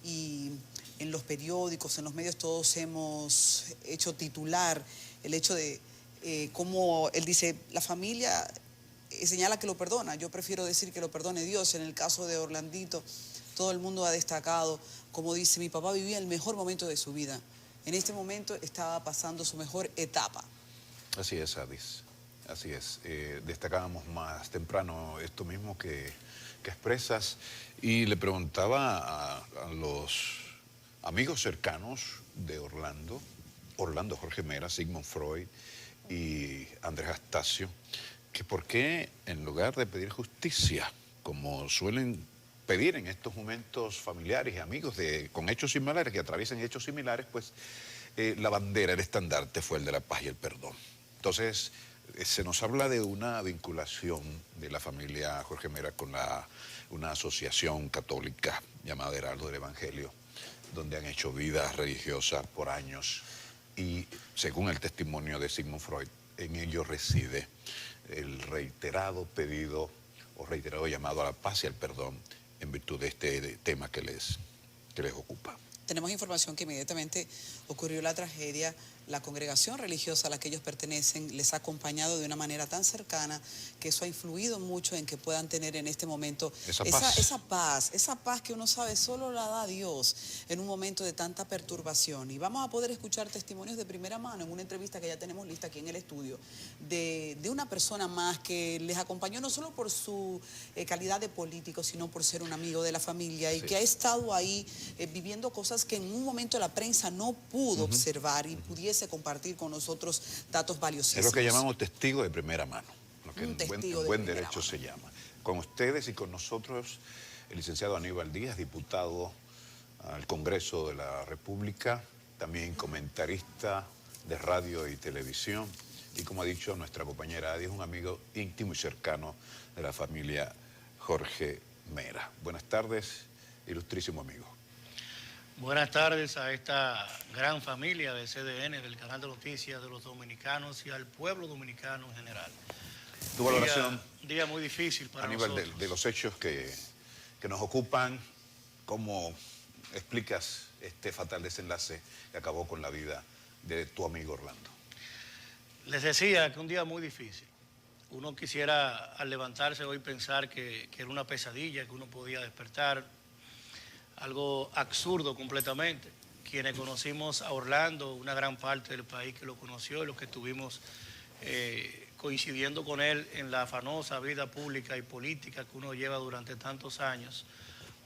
y en los periódicos, en los medios, todos hemos hecho titular el hecho de cómo él dice, la familia señala que lo perdona. Yo prefiero decir que lo perdone Dios. En el caso de Orlandito, todo el mundo ha destacado, como dice, mi papá vivía el mejor momento de su vida. En este momento estaba pasando su mejor etapa. Así es, Adis. Así es. Destacábamos más temprano esto mismo que expresas y le preguntaba a los amigos cercanos de Orlando Jorge Mera, Sigmund Freud y Andrés Astacio, que por qué en lugar de pedir justicia, como suelen pedir en estos momentos familiares y amigos con hechos similares, que atraviesen hechos similares, pues la bandera, el estandarte fue el de la paz y el perdón. Entonces, se nos habla de una vinculación de la familia Jorge Mera con una asociación católica llamada Heraldo del Evangelio, donde han hecho vida religiosa por años y, según el testimonio de Sigmund Freud, en ello reside el reiterado pedido o reiterado llamado a la paz y al perdón en virtud de este tema que les ocupa. Tenemos información que inmediatamente ocurrió la tragedia, la congregación religiosa a la que ellos pertenecen les ha acompañado de una manera tan cercana que eso ha influido mucho en que puedan tener en este momento esa paz que uno sabe solo la da Dios en un momento de tanta perturbación. Y vamos a poder escuchar testimonios de primera mano en una entrevista que ya tenemos lista aquí en el estudio de una persona más que les acompañó no solo por su calidad de político, sino por ser un amigo de la familia y que ha estado ahí viviendo cosas que en un momento la prensa no pudo observar y pudiese compartir con nosotros datos valiosísimos. Es lo que llamamos testigo de primera mano, lo que en buen derecho se llama. Con ustedes y con nosotros, el licenciado Aníbal Díaz, diputado al Congreso de la República, también comentarista de radio y televisión, y como ha dicho nuestra compañera Adi, es un amigo íntimo y cercano de la familia Jorge Mera. Buenas tardes, ilustrísimo amigo. Buenas tardes a esta gran familia de CDN, del canal de noticias de los dominicanos y al pueblo dominicano en general. Tu valoración, un día muy difícil para Aníbal, nosotros. de los hechos que nos ocupan, ¿cómo explicas este fatal desenlace que acabó con la vida de tu amigo Orlando? Les decía que un día muy difícil. Uno quisiera al levantarse hoy pensar que era una pesadilla, que uno podía despertar. Algo absurdo completamente. Quienes conocimos a Orlando, una gran parte del país que lo conoció y los que estuvimos coincidiendo con él en la afanosa vida pública y política que uno lleva durante tantos años.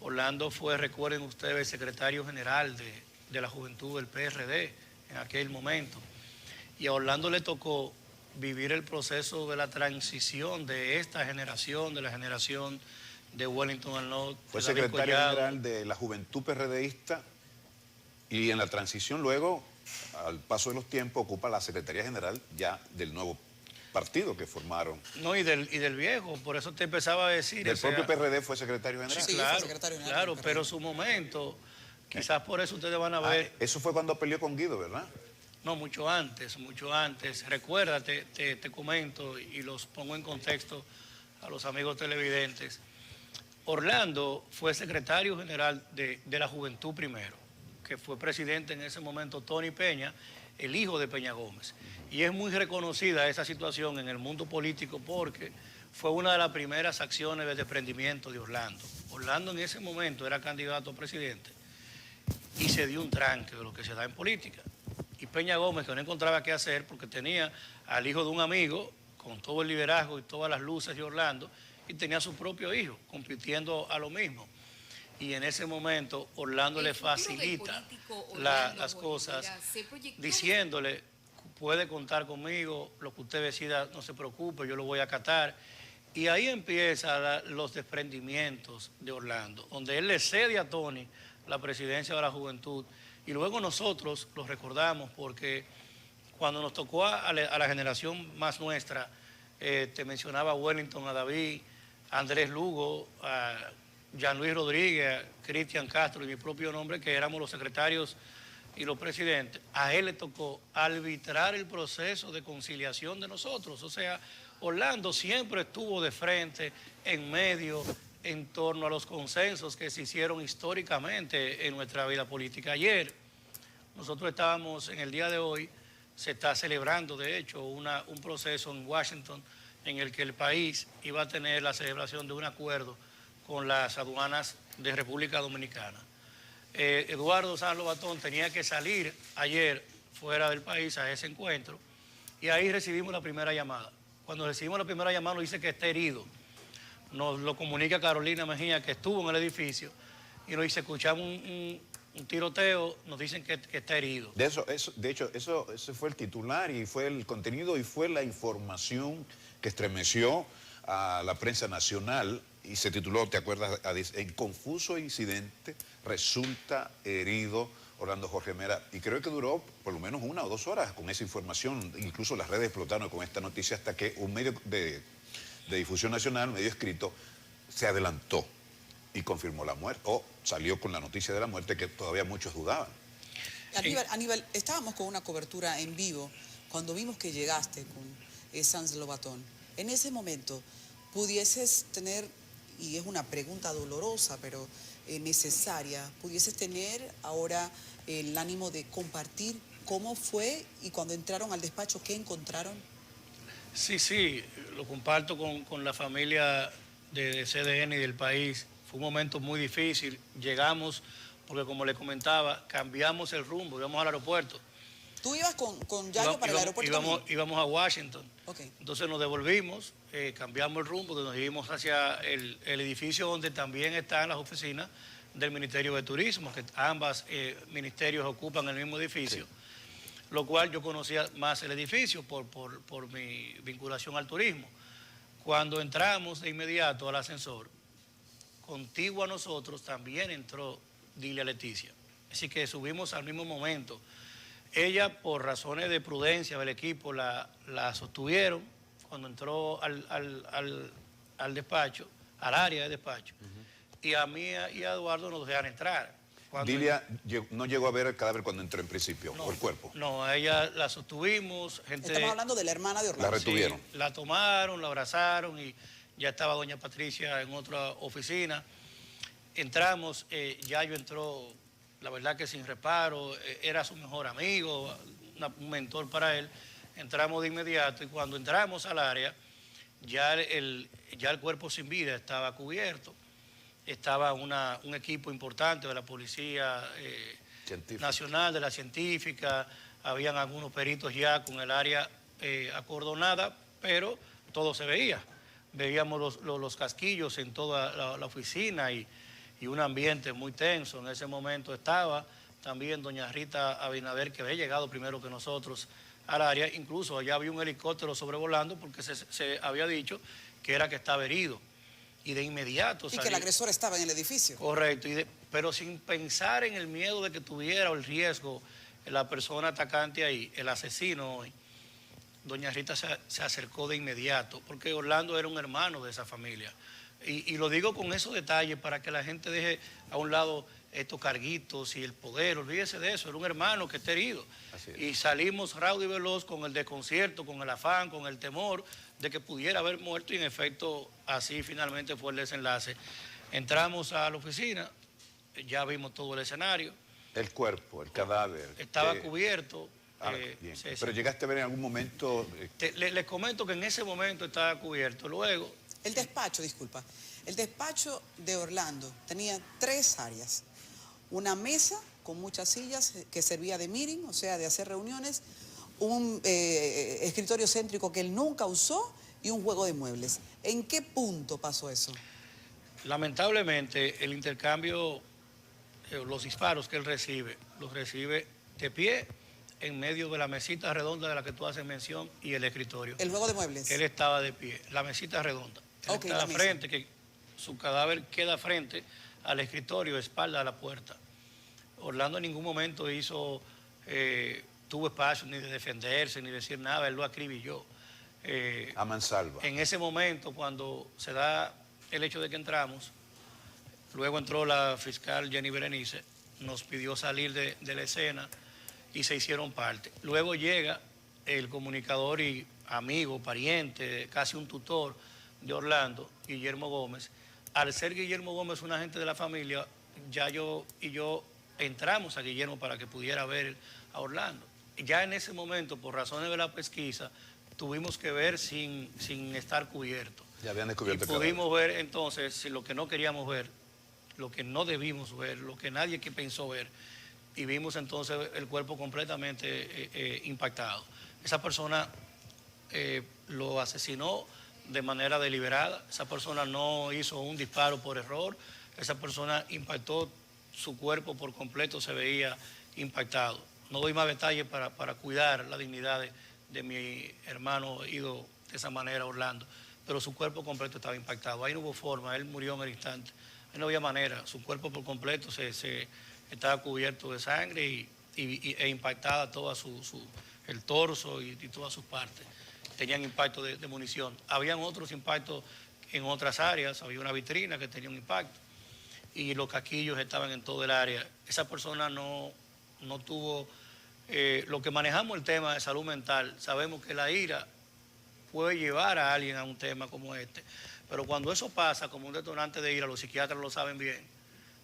Orlando fue, recuerden ustedes, secretario general de la juventud del PRD en aquel momento. Y a Orlando le tocó vivir el proceso de la transición de esta generación, de la generación de Wellington Arnold. Fue secretario general de la Juventud PRDista y en la transición luego, al paso de los tiempos, ocupa la Secretaría General ya del nuevo partido que formaron. No, y del viejo, por eso te empezaba a decir. Del propio PRD fue secretario general. Sí, claro, claro, pero su momento, quizás por eso ustedes van a ver. Eso fue cuando peleó con Guido, ¿verdad? No, mucho antes, mucho antes. Recuérdate, te comento y los pongo en contexto a los amigos televidentes. Orlando fue secretario general de la Juventud primero, que fue presidente en ese momento Tony Peña, el hijo de Peña Gómez. Y es muy reconocida esa situación en el mundo político porque fue una de las primeras acciones de desprendimiento de Orlando. Orlando en ese momento era candidato a presidente y se dio un tranque de lo que se da en política. Y Peña Gómez, que no encontraba qué hacer porque tenía al hijo de un amigo con todo el liderazgo y todas las luces de Orlando, y tenía su propio hijo compitiendo a lo mismo. Y en ese momento Orlando le facilita las cosas, diciéndole, puede contar conmigo, lo que usted decida, no se preocupe, yo lo voy a acatar. Y ahí empiezan los desprendimientos de Orlando, donde él le cede a Tony la presidencia de la Juventud. Y luego nosotros los recordamos porque cuando nos tocó a la generación más nuestra, te mencionaba a Wellington, a David, a Andrés Lugo, a Jean Luis Rodríguez, a Cristian Castro y mi propio nombre, que éramos los secretarios y los presidentes, a él le tocó arbitrar el proceso de conciliación de nosotros. O sea, Orlando siempre estuvo de frente, en medio, en torno a los consensos que se hicieron históricamente en nuestra vida política. Ayer, nosotros estábamos, en el día de hoy, se está celebrando, de hecho, un proceso en Washington en el que el país iba a tener la celebración de un acuerdo con las aduanas de República Dominicana. Eduardo Sanz Lobatón tenía que salir ayer fuera del país a ese encuentro y ahí recibimos la primera llamada. Cuando recibimos la primera llamada nos dice que está herido. Nos lo comunica Carolina Mejía, que estuvo en el edificio, y nos dice, escuchamos un tiroteo, nos dicen que está herido. De hecho, ese fue el titular y fue el contenido y fue la información que estremeció a la prensa nacional y se tituló, ¿te acuerdas? En confuso incidente resulta herido Orlando Jorge Mera, y creo que duró por lo menos 1 o 2 horas con esa información, incluso las redes explotaron con esta noticia hasta que un medio de difusión nacional, un medio escrito, se adelantó y confirmó la muerte, o salió con la noticia de la muerte que todavía muchos dudaban. Aníbal, estábamos con una cobertura en vivo cuando vimos que llegaste con Sanz Lobatón. En ese momento, pudieses tener, y es una pregunta dolorosa, pero necesaria, pudieses tener ahora el ánimo de compartir cómo fue y cuando entraron al despacho, ¿qué encontraron? Sí, lo comparto con la familia de CDN y del país. Fue un momento muy difícil. Llegamos, porque como le comentaba, cambiamos el rumbo, íbamos al aeropuerto. ¿Tú ibas con Yayo para el aeropuerto? Íbamos a Washington. Okay. Entonces nos devolvimos, cambiamos el rumbo, que nos dimos hacia el edificio donde también están las oficinas del Ministerio de Turismo, que ambos ministerios ocupan el mismo edificio. Sí. Lo cual yo conocía más el edificio por mi vinculación al turismo. Cuando entramos de inmediato al ascensor, contiguo a nosotros también entró Dilia Leticia. Así que subimos al mismo momento. Ella, por razones de prudencia del equipo, la sostuvieron cuando entró al despacho, al área de despacho. Y a mí y a Eduardo nos dejaron entrar. Dilia no llegó a ver el cadáver cuando entró en principio, no, o el cuerpo. No, a ella la sostuvimos. Estamos hablando de la hermana de Orlando. La retuvieron. Sí, la tomaron, la abrazaron y ya estaba doña Patricia en otra oficina. Entramos, Yayo entró, la verdad que sin reparo, era su mejor amigo, un mentor para él. Entramos de inmediato y cuando entramos al área, ya el cuerpo sin vida estaba cubierto. Estaba un equipo importante de la Policía Nacional, de la Científica, habían algunos peritos ya con el área acordonada, pero todo se veía. Veíamos los casquillos en toda la oficina y un ambiente muy tenso. En ese momento estaba también doña Rita Abinader, que había llegado primero que nosotros al área. Incluso allá había un helicóptero sobrevolando porque se había dicho que era que estaba herido. Y de inmediato salió. Y que el agresor estaba en el edificio. Correcto, pero sin pensar en el miedo de que tuviera o el riesgo la persona atacante ahí, el asesino hoy. Doña Rita se acercó de inmediato, porque Orlando era un hermano de esa familia. Y lo digo con esos detalles para que la gente deje a un lado estos carguitos y el poder, olvídese de eso, era un hermano que está herido. Y salimos raudo y veloz con el desconcierto, con el afán, con el temor de que pudiera haber muerto y en efecto así finalmente fue el desenlace. Entramos a la oficina, ya vimos todo el escenario. El cuerpo, el cadáver. Estaba cubierto. Bien. Pero llegaste a ver en algún momento... Les comento que en ese momento estaba cubierto. Luego... El despacho, disculpa. El despacho de Orlando tenía 3 áreas. Una mesa con muchas sillas que servía de meeting, o sea, de hacer reuniones, un escritorio céntrico que él nunca usó y un juego de muebles. ¿En qué punto pasó eso? Lamentablemente, el intercambio, los disparos que él recibe, los recibe de pie en medio de la mesita redonda de la que tú haces mención y el escritorio. ¿El juego de muebles? Él estaba de pie, la mesita redonda. Él está frente, que su cadáver queda frente al escritorio, espalda a la puerta. Orlando en ningún momento tuvo espacio ni de defenderse, ni decir nada, él lo acribilló. A mansalva. En ese momento, cuando se da el hecho de que entramos, luego entró la fiscal Jenny Berenice, nos pidió salir de la escena y se hicieron parte. Luego llega el comunicador y amigo, pariente, casi un tutor de Orlando, Guillermo Gómez, al ser Guillermo Gómez un agente de la familia, ya yo entramos a Guillermo para que pudiera ver a Orlando. Ya en ese momento, por razones de la pesquisa, tuvimos que ver sin estar cubiertos. Ya habían descubierto y pudimos ver entonces lo que no queríamos ver, lo que no debimos ver, lo que nadie que pensó ver, y vimos entonces el cuerpo completamente impactado. Esa persona lo asesinó de manera deliberada, esa persona no hizo un disparo por error, esa persona impactó su cuerpo por completo, se veía impactado. No doy más detalles para cuidar la dignidad de mi hermano ido de esa manera, Orlando, pero su cuerpo completo estaba impactado. Ahí no hubo forma, él murió en el instante. Ahí no había manera, su cuerpo por completo se estaba cubierto de sangre e impactada toda el torso y todas sus partes. Tenían impacto de munición. Habían otros impactos en otras áreas, había una vitrina que tenía un impacto y los casquillos estaban en todo el área. Esa persona no tuvo... lo que manejamos el tema de salud mental, sabemos que la ira puede llevar a alguien a un tema como este, pero cuando eso pasa como un detonante de ira, los psiquiatras lo saben bien,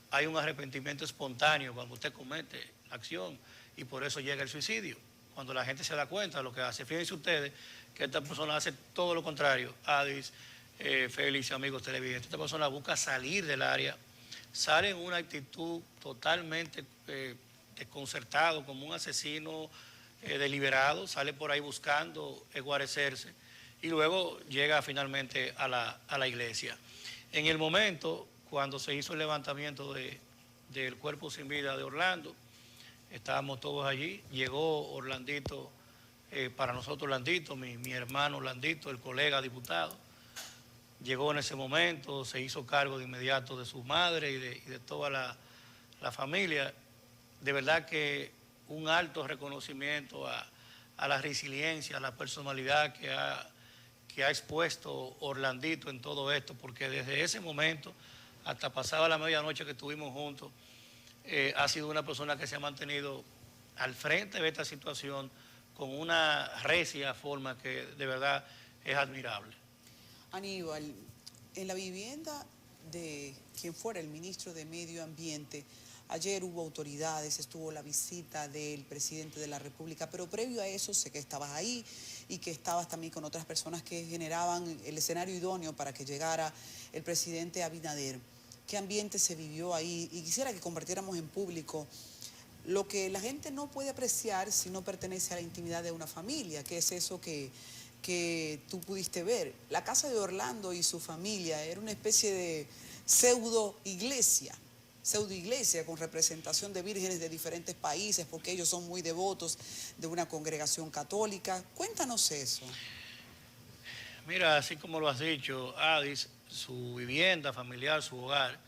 hay un arrepentimiento espontáneo cuando usted comete la acción y por eso llega el suicidio. Cuando la gente se da cuenta de lo que hace, fíjense ustedes que esta persona hace todo lo contrario. Adis, Félix, amigos televidentes, esta persona busca salir del área, sale en una actitud totalmente desconcertado, como un asesino deliberado, sale por ahí buscando guarecerse y luego llega finalmente a la iglesia. En el momento, cuando se hizo el levantamiento del cuerpo sin vida de Orlando, estábamos todos allí, llegó Orlandito, para nosotros Orlandito, mi hermano Orlandito, el colega diputado, llegó en ese momento, se hizo cargo de inmediato de su madre y de toda la familia. De verdad que un alto reconocimiento a la resiliencia, a la personalidad que ha expuesto Orlandito en todo esto, porque desde ese momento hasta pasada la medianoche que estuvimos juntos, ha sido una persona que se ha mantenido al frente de esta situación con una recia forma que de verdad es admirable. Aníbal, en la vivienda de quien fuera el ministro de Medio Ambiente, ayer hubo autoridades, estuvo la visita del presidente de la República, pero previo a eso sé que estabas ahí y que estabas también con otras personas que generaban el escenario idóneo para que llegara el presidente Abinader. ¿Qué ambiente se vivió ahí? Y quisiera que compartiéramos en público lo que la gente no puede apreciar si no pertenece a la intimidad de una familia, que es eso que tú pudiste ver. La casa de Orlando y su familia era una especie de pseudo iglesia con representación de vírgenes de diferentes países, porque ellos son muy devotos de una congregación católica. Cuéntanos eso. Mira, así como lo has dicho, Adis, su vivienda familiar, su hogar,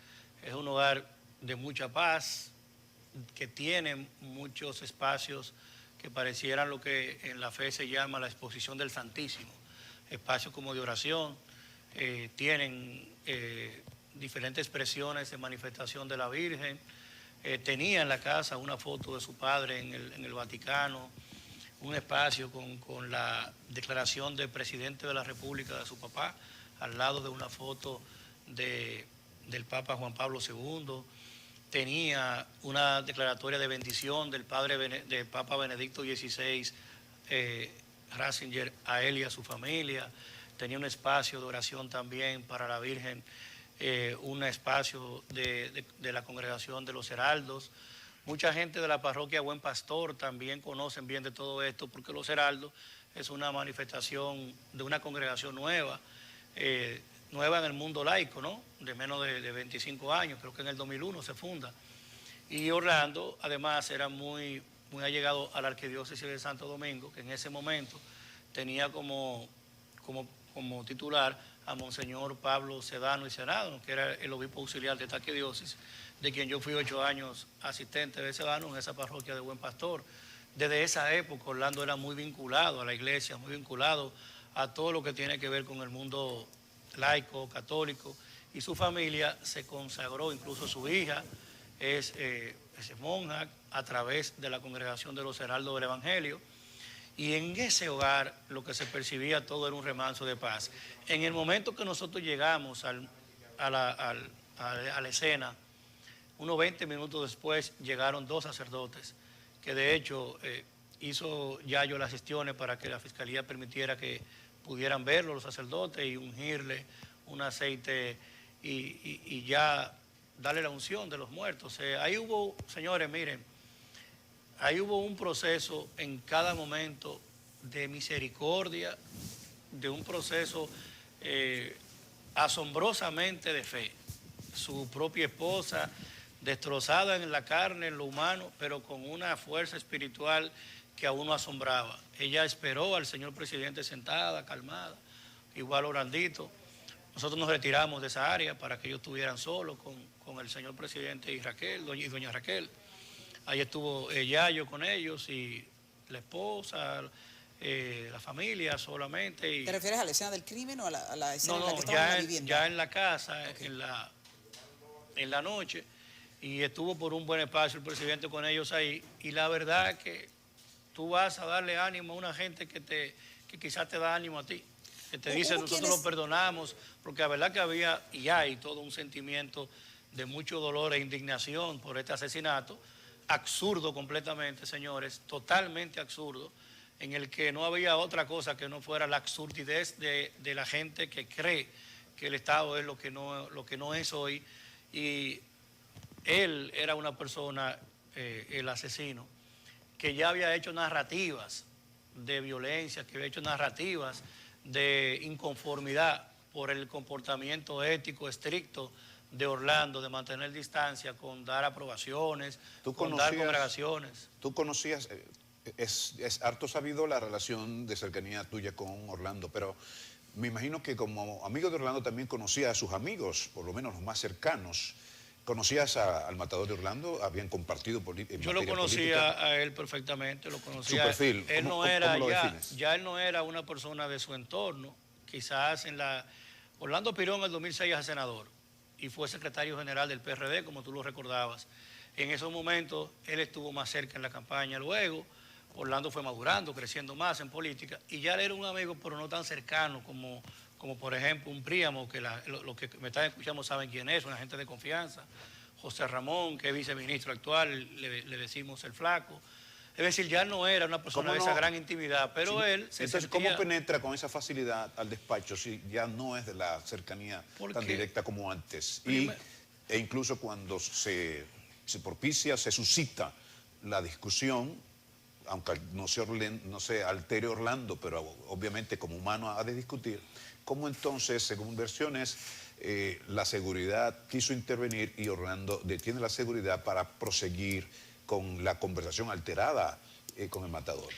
es un hogar de mucha paz, que tiene muchos espacios que parecieran lo que en la fe se llama la exposición del Santísimo, espacios como de oración, tienen diferentes expresiones de manifestación de la Virgen, tenía en la casa una foto de su padre en el Vaticano, un espacio con la declaración del presidente de la República de su papá, al lado de una foto del Papa Juan Pablo II, tenía una declaratoria de bendición del Papa Benedicto XVI, Ratzinger, a él y a su familia, tenía un espacio de oración también para la Virgen, un espacio de la congregación de los Heraldos. Mucha gente de la parroquia Buen Pastor también conocen bien de todo esto, porque los Heraldos es una manifestación de una congregación nueva, nueva en el mundo laico, ¿no? De menos de 25 años, creo que en el 2001 se funda. Y Orlando, además, era muy allegado a la arquidiócesis de Santo Domingo, que en ese momento tenía como titular a Monseñor Pablo Sedano y Senado, que era el obispo auxiliar de esta arquidiócesis, de quien yo fui 8 años asistente de Sedano en esa parroquia de Buen Pastor. Desde esa época Orlando era muy vinculado a la iglesia, muy vinculado a todo lo que tiene que ver con el mundo laico, católico, y su familia se consagró, incluso su hija es monja a través de la congregación de los Heraldos del Evangelio, y en ese hogar lo que se percibía todo era un remanso de paz. En el momento que nosotros llegamos al a la escena. Unos 20 minutos después llegaron 2 sacerdotes, que de hecho hizo Yayo las gestiones para que la fiscalía permitiera que pudieran verlo los sacerdotes y ungirle un aceite y ya darle la unción de los muertos. Ahí hubo, señores, miren, ahí hubo un proceso en cada momento de misericordia, de un proceso asombrosamente de fe. Su propia esposa, destrozada en la carne, en lo humano, pero con una fuerza espiritual que a uno asombraba. Ella esperó al señor presidente sentada, calmada, igual Orlandito. Nosotros nos retiramos de esa área para que ellos estuvieran solos con el señor presidente y Raquel, doña Raquel. Ahí estuvo Yayo con ellos y la esposa, la familia solamente. Y... ¿Te refieres a la escena del crimen o a la escena en la que No, estaban en la vivienda? ya en la casa, okay, en la noche, y estuvo por un buen espacio el presidente con ellos ahí, y la verdad que tú vas a darle ánimo a una gente que quizás te da ánimo a ti, que te dice nosotros lo perdonamos, porque la verdad que había y hay todo un sentimiento de mucho dolor e indignación por este asesinato, absurdo completamente, señores, totalmente absurdo, en el que no había otra cosa que no fuera la absurdidez de la gente que cree que el Estado es lo que no es hoy, y él era una persona, el asesino, que ya había hecho narrativas de violencia, que había hecho narrativas de inconformidad por el comportamiento ético estricto de Orlando, de mantener distancia, con dar aprobaciones, con dar congregaciones. ¿Tú conocías, es harto sabido la relación de cercanía tuya con Orlando, pero me imagino que como amigo de Orlando también conocía a sus amigos, por lo menos los más cercanos? ¿Conocías al matador de Orlando? ¿Habían compartido política? Yo lo conocía a él perfectamente, lo conocía. ¿Su perfil? Él ¿Cómo lo defines? Ya él no era una persona de su entorno. Quizás Orlando aspiró en el 2006 a senador y fue secretario general del PRD, como tú lo recordabas. En esos momentos él estuvo más cerca en la campaña. Luego Orlando fue madurando, creciendo más en política, y ya él era un amigo, pero no tan cercano como por ejemplo un Príamo, que los que me están escuchando saben quién es, una gente de confianza. José Ramón, que es viceministro actual, le decimos el Flaco. Es decir, ya no era una persona de esa gran intimidad, pero él se Entonces, sentía... ¿cómo penetra con esa facilidad al despacho si ya no es de la cercanía tan directa como antes? E incluso cuando se propicia, se suscita la discusión, aunque no se altere Orlando, pero obviamente como humano ha de discutir, ¿cómo entonces, según versiones, la seguridad quiso intervenir y Orlando detiene la seguridad para proseguir con la conversación alterada con el matador?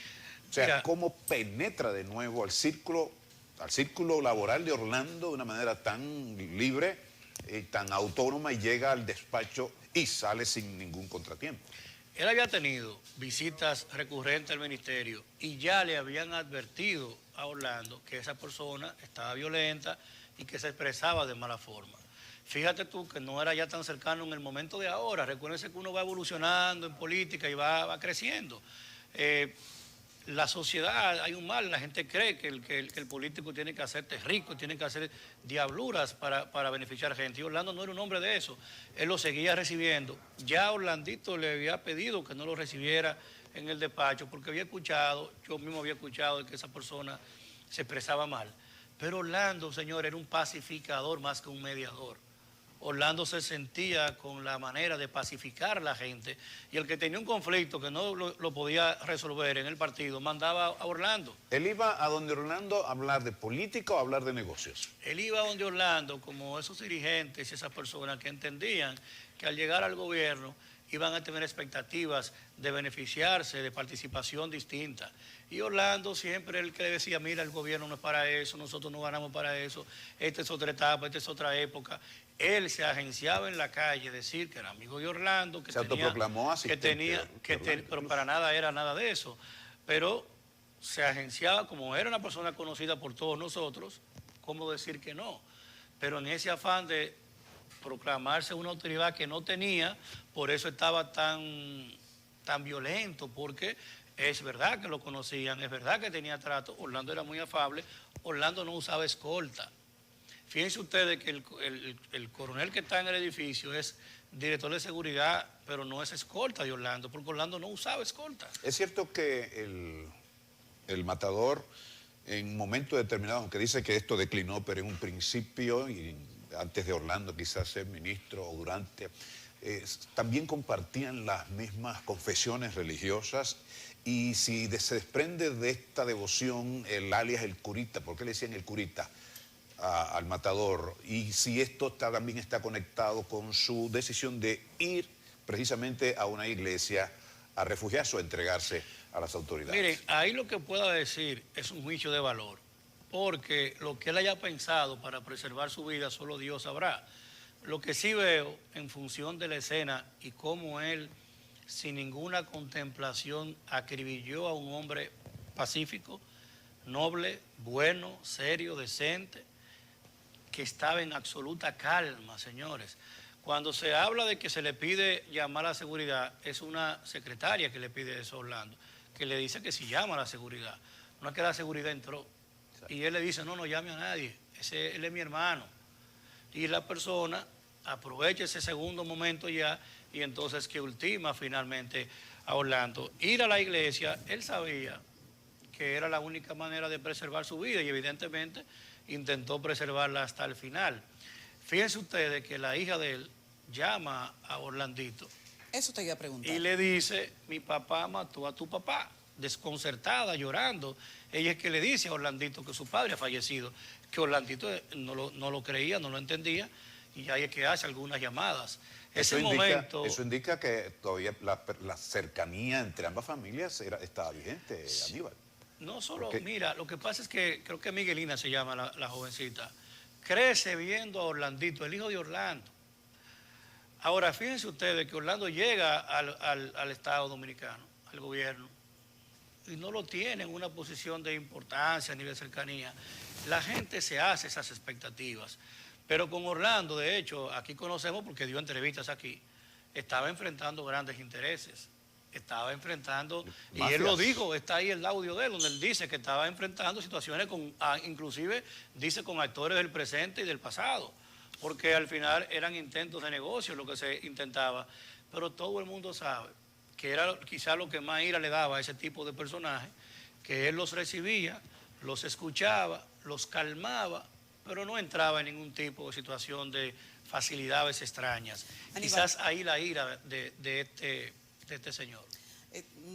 O sea, mira, ¿cómo penetra de nuevo al círculo laboral de Orlando de una manera tan libre, tan autónoma, y llega al despacho y sale sin ningún contratiempo? Él había tenido visitas recurrentes al ministerio y ya le habían advertido a Orlando que esa persona estaba violenta y que se expresaba de mala forma. Fíjate tú que no era ya tan cercano en el momento de ahora. Recuérdense que uno va evolucionando en política y va creciendo. La sociedad, hay un mal, la gente cree que el político tiene que hacerte rico, tiene que hacer diabluras para beneficiar gente. Y Orlando no era un hombre de eso. Él lo seguía recibiendo. Ya Orlandito le había pedido que no lo recibiera en el despacho porque yo mismo había escuchado de que esa persona se expresaba mal. Pero Orlando, señor, era un pacificador más que un mediador. Orlando se sentía con la manera de pacificar a la gente, y el que tenía un conflicto que no lo podía resolver en el partido, mandaba a Orlando. ¿Él iba a donde Orlando a hablar de política o a hablar de negocios? Él iba a donde Orlando como esos dirigentes y esas personas que entendían que al llegar al gobierno iban a tener expectativas de beneficiarse, de participación distinta. Y Orlando siempre el que le decía, mira, el gobierno no es para eso, nosotros no ganamos para eso, esta es otra etapa, esta es otra época. Él se agenciaba en la calle, decir que era amigo de Orlando, que se autoproclamó asistente, pero para nada era nada de eso. Pero se agenciaba, como era una persona conocida por todos nosotros, ¿cómo decir que no? Pero en ese afán de proclamarse una autoridad que no tenía, por eso estaba tan violento, porque es verdad que lo conocían, es verdad que tenía trato. Orlando era muy afable, Orlando no usaba escolta. Fíjense ustedes que el coronel que está en el edificio es director de seguridad, pero no es escolta de Orlando, porque Orlando no usaba escolta. Es cierto que el matador, en un momento determinado, aunque dice que esto declinó, pero en un principio, y antes de Orlando quizás ser ministro o durante, también compartían las mismas confesiones religiosas. Y si se desprende de esta devoción el alias el curita, ¿por qué le decían el curita al matador? Y si esto también está conectado con su decisión de ir precisamente a una iglesia a refugiarse o entregarse a las autoridades. Miren, ahí lo que pueda decir es un juicio de valor, porque lo que él haya pensado para preservar su vida solo Dios sabrá. Lo que sí veo en función de la escena y cómo él, sin ninguna contemplación, acribilló a un hombre pacífico, noble, bueno, serio, decente, que estaba en absoluta calma, señores. Cuando se habla de que se le pide llamar a la seguridad, es una secretaria que le pide eso a Orlando, que le dice que si llama a la seguridad. No es que la seguridad entró. Y él le dice, no, no llame a nadie, él es mi hermano. Y la persona aprovecha ese segundo momento ya, y entonces que ultima finalmente a Orlando. Ir a la iglesia, él sabía que era la única manera de preservar su vida y evidentemente intentó preservarla hasta el final. Fíjense ustedes que la hija de él llama a Orlandito. Eso te iba a preguntar. Y le dice, mi papá mató a tu papá, desconcertada, llorando. Ella es que le dice a Orlandito que su padre ha fallecido, que Orlandito no lo creía, no lo entendía, y ahí es que hace algunas llamadas. Eso indica que todavía la cercanía entre ambas familias estaba vigente, Aníbal. No solo, mira, lo que pasa es que creo que Miguelina se llama la jovencita, crece viendo a Orlandito, el hijo de Orlando. Ahora, fíjense ustedes que Orlando llega al Estado Dominicano, al gobierno, y no lo tiene en una posición de importancia ni de cercanía. La gente se hace esas expectativas. Pero con Orlando, de hecho, aquí conocemos porque dio entrevistas aquí, estaba enfrentando grandes intereses. Estaba enfrentando, mafias. Y él lo dijo, está ahí el audio de él, donde él dice que estaba enfrentando situaciones inclusive dice con actores del presente y del pasado, porque al final eran intentos de negocio lo que se intentaba, pero todo el mundo sabe que era quizá lo que más ira le daba a ese tipo de personajes, que él los recibía, los escuchaba, los calmaba, pero no entraba en ningún tipo de situación de facilidades extrañas. Aníbal, quizás ahí la ira de este señor.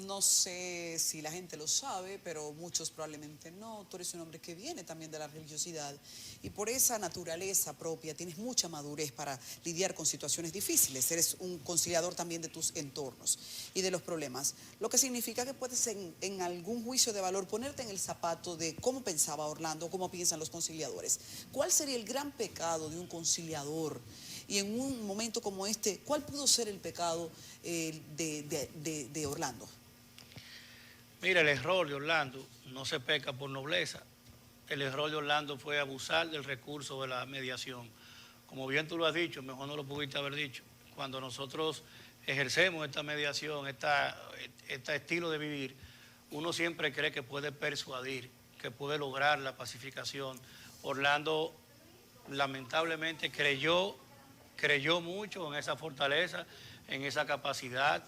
No sé si la gente lo sabe, pero muchos probablemente no. Tú eres un hombre que viene también de la religiosidad y por esa naturaleza propia tienes mucha madurez para lidiar con situaciones difíciles. Eres un conciliador también de tus entornos y de los problemas, lo que significa que puedes en algún juicio de valor ponerte en el zapato de cómo pensaba Orlando, cómo piensan los conciliadores. ¿Cuál sería el gran pecado de un conciliador? Y en un momento como este, ¿cuál pudo ser el pecado de Orlando? Mira, el error de Orlando no se peca por nobleza. El error de Orlando fue abusar del recurso de la mediación. Como bien tú lo has dicho, mejor no lo pudiste haber dicho. Cuando nosotros ejercemos esta mediación, este estilo de vivir, uno siempre cree que puede persuadir, que puede lograr la pacificación. Orlando lamentablemente creyó mucho en esa fortaleza, en esa capacidad.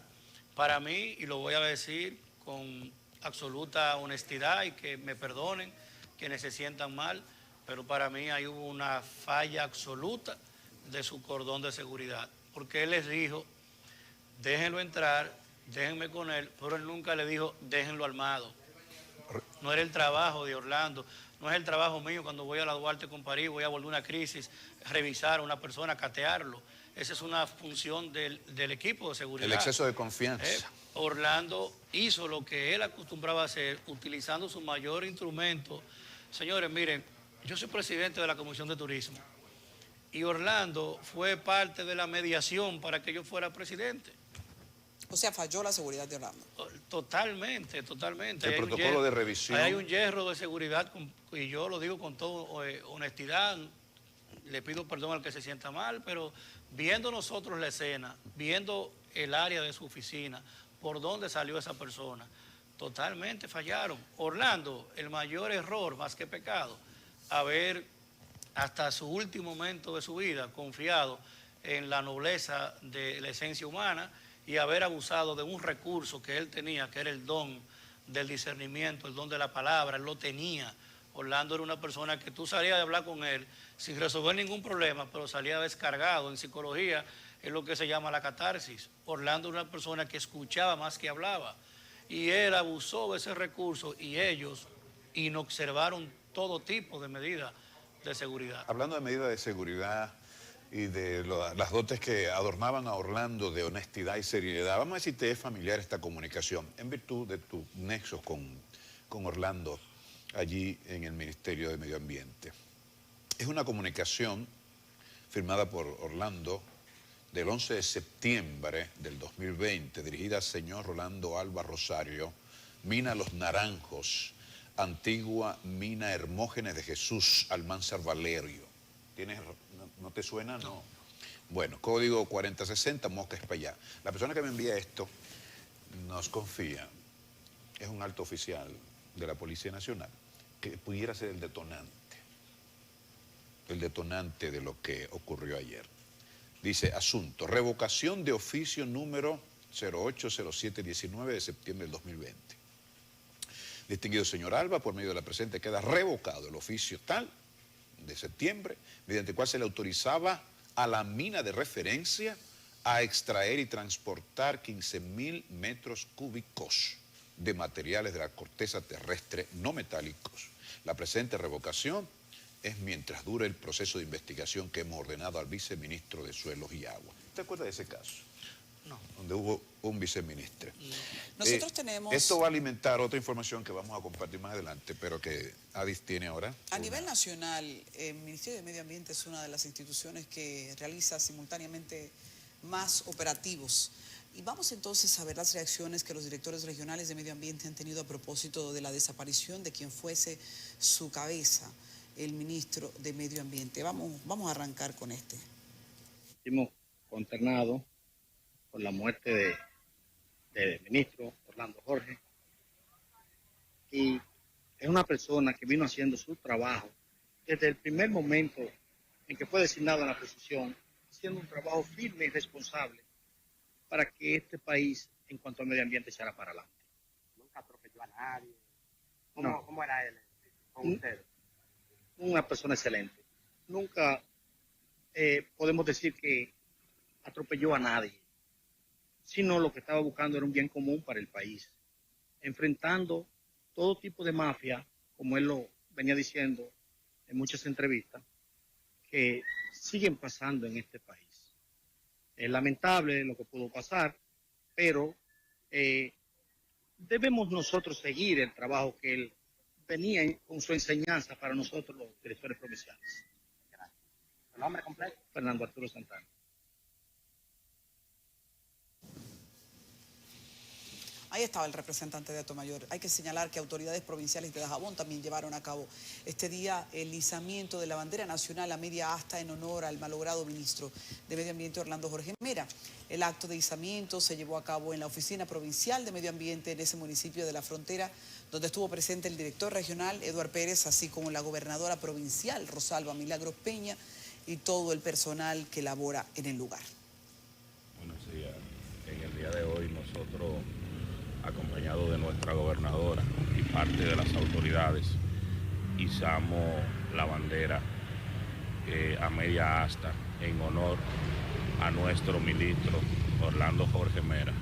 Para mí, y lo voy a decir con absoluta honestidad y que me perdonen quienes se sientan mal, pero para mí ahí hubo una falla absoluta de su cordón de seguridad, porque él les dijo, déjenlo entrar, déjenme con él, pero él nunca le dijo, déjenlo armado. No era el trabajo de Orlando, no es el trabajo mío cuando voy a la Duarte con París, voy a volver una crisis, revisar a una persona, catearlo. Esa es una función del equipo de seguridad. El exceso de confianza. Orlando hizo lo que él acostumbraba a hacer, utilizando su mayor instrumento. Señores, miren, yo soy presidente de la Comisión de Turismo y Orlando fue parte de la mediación para que yo fuera presidente. O sea, falló la seguridad de Orlando. Totalmente, totalmente. El protocolo de revisión. Hay un hierro de seguridad, y yo lo digo con toda honestidad, le pido perdón al que se sienta mal, pero viendo nosotros la escena, viendo el área de su oficina, por dónde salió esa persona, totalmente fallaron. Orlando, el mayor error, más que pecado, haber hasta su último momento de su vida, confiado en la nobleza de la esencia humana y haber abusado de un recurso que él tenía, que era el don del discernimiento, el don de la palabra. Él lo tenía. Orlando era una persona que tú salías de hablar con él sin resolver ningún problema, pero salía descargado. En psicología es lo que se llama la catarsis. Orlando era una persona que escuchaba más que hablaba. Y él abusó de ese recurso y ellos inobservaron todo tipo de medidas de seguridad. Hablando de medidas de seguridad y de las dotes que adornaban a Orlando de honestidad y seriedad, vamos a ver si te es familiar esta comunicación, en virtud de tu nexo con Orlando, allí en el Ministerio de Medio Ambiente. Es una comunicación firmada por Orlando del 11 de septiembre del 2020, dirigida al señor Rolando Alba Rosario, Mina Los Naranjos, antigua mina Hermógenes de Jesús, Almanzar Valerio. ¿No te suena? No. Bueno, código 4060, Mosca Espaillá. La persona que me envía esto nos confía, es un alto oficial de la Policía Nacional, que pudiera ser el detonante de lo que ocurrió ayer. Dice, asunto, revocación de oficio número 080719 de septiembre del 2020. Distinguido señor Alba, por medio de la presente queda revocado el oficio tal de septiembre, mediante el cual se le autorizaba a la mina de referencia a extraer y transportar 15.000 metros cúbicos de materiales de la corteza terrestre no metálicos. La presente revocación es mientras dure el proceso de investigación que hemos ordenado al viceministro de Suelos y Agua. ¿Te acuerdas de ese caso? No. Donde hubo un viceministro. No. Nosotros tenemos... Esto va a alimentar otra información que vamos a compartir más adelante, pero que Adis tiene ahora. A nivel nacional, el Ministerio de Medio Ambiente es una de las instituciones que realiza simultáneamente más operativos. Y vamos entonces a ver las reacciones que los directores regionales de Medio Ambiente han tenido a propósito de la desaparición de quien fuese su cabeza, el ministro de Medio Ambiente. Vamos a arrancar con este. Estamos consternados por la muerte del ministro Orlando Jorge. Y es una persona que vino haciendo su trabajo desde el primer momento en que fue designado en la posición, haciendo un trabajo firme y responsable para que este país, en cuanto al medio ambiente, echara para adelante. Nunca atropelló a nadie. No. ¿Cómo era él con usted? Una persona excelente. Nunca podemos decir que atropelló a nadie, sino lo que estaba buscando era un bien común para el país, enfrentando todo tipo de mafia, como él lo venía diciendo en muchas entrevistas, que siguen pasando en este país. Es lamentable lo que pudo pasar, pero debemos nosotros seguir el trabajo que él venía con su enseñanza para nosotros los directores provinciales. Gracias. ¿El nombre completo? Fernando Arturo Santana. Ahí estaba el representante de Atomayor. Hay que señalar que autoridades provinciales de Dajabón también llevaron a cabo este día el izamiento de la bandera nacional a media asta en honor al malogrado ministro de Medio Ambiente Orlando Jorge Mera. El acto de izamiento se llevó a cabo en la Oficina Provincial de Medio Ambiente en ese municipio de La Frontera, donde estuvo presente el director regional Eduard Pérez, así como la gobernadora provincial Rosalba Milagros Peña y todo el personal que labora en el lugar. Buenos días. En el día de hoy nosotros, acompañado de nuestra gobernadora y parte de las autoridades, izamos la bandera a media asta en honor a nuestro ministro Orlando Jorge Mera.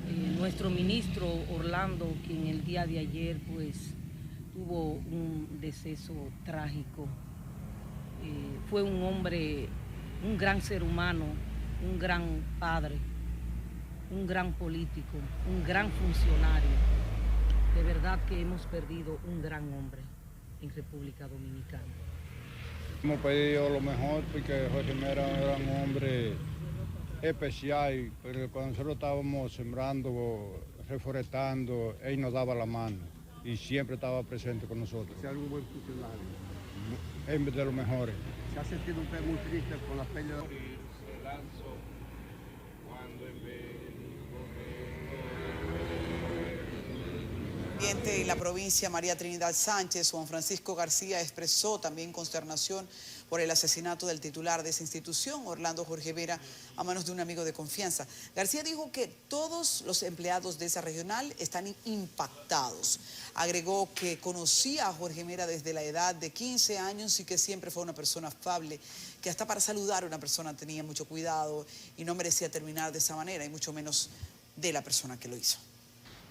Nuestro ministro Orlando, quien el día de ayer pues tuvo un deceso trágico, fue un hombre, un gran ser humano, un gran padre, un gran político, un gran funcionario. De verdad que hemos perdido un gran hombre en República Dominicana. Hemos pedido lo mejor porque Jorge Mera era un hombre especial, pero cuando nosotros estábamos sembrando, reforestando, él nos daba la mano y siempre estaba presente con nosotros. ¿Es un buen funcionario? Es de los mejores. ¿Se ha sentido usted muy triste con la pérdida? presidente en la provincia, María Trinidad Sánchez, Juan Francisco García, expresó también consternación por el asesinato del titular de esa institución, Orlando Jorge Vera, a manos de un amigo de confianza. García dijo que todos los empleados de esa regional están impactados. Agregó que conocía a Jorge Vera desde la edad de 15 años y que siempre fue una persona afable, que hasta para saludar a una persona tenía mucho cuidado y no merecía terminar de esa manera, y mucho menos de la persona que lo hizo.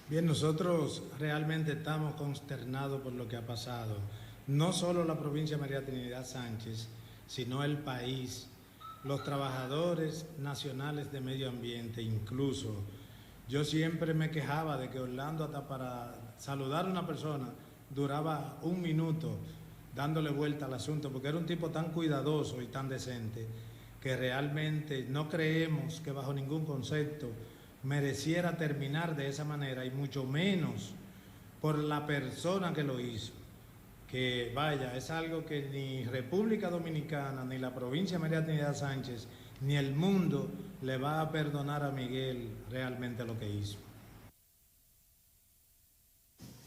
Bien, nosotros realmente estamos consternados por lo que ha pasado. No solo la provincia de María Trinidad Sánchez, sino el país, los trabajadores nacionales de medio ambiente, incluso. Yo siempre me quejaba de que Orlando, hasta para saludar a una persona, duraba 1 minuto dándole vuelta al asunto, porque era un tipo tan cuidadoso y tan decente que realmente no creemos que bajo ningún concepto mereciera terminar de esa manera, y mucho menos por la persona que lo hizo. Que vaya, es algo que ni República Dominicana, ni la provincia de María Trinidad Sánchez, ni el mundo le va a perdonar a Miguel realmente lo que hizo.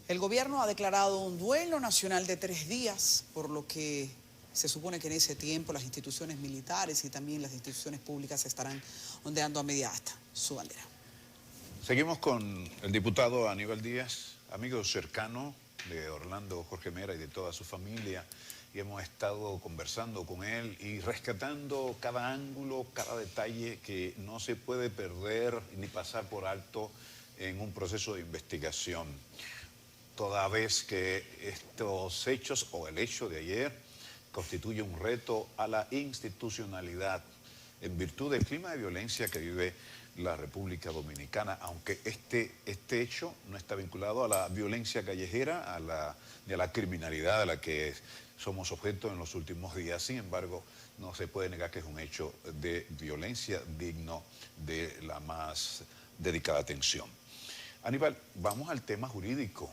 El gobierno ha declarado un duelo nacional de 3 días, por lo que se supone que en ese tiempo las instituciones militares y también las instituciones públicas estarán ondeando a media asta su bandera. Seguimos con el diputado Aníbal Díaz, amigo cercano de Orlando Jorge Vera y de toda su familia, y hemos estado conversando con él y rescatando cada ángulo, cada detalle que no se puede perder ni pasar por alto en un proceso de investigación, toda vez que estos hechos o el hecho de ayer constituye un reto a la institucionalidad en virtud del clima de violencia que vive la República Dominicana, aunque este hecho no está vinculado a la violencia callejera, ni a la criminalidad a la que somos objeto en los últimos días. Sin embargo, no se puede negar que es un hecho de violencia digno de la más dedicada atención. Aníbal, vamos al tema jurídico.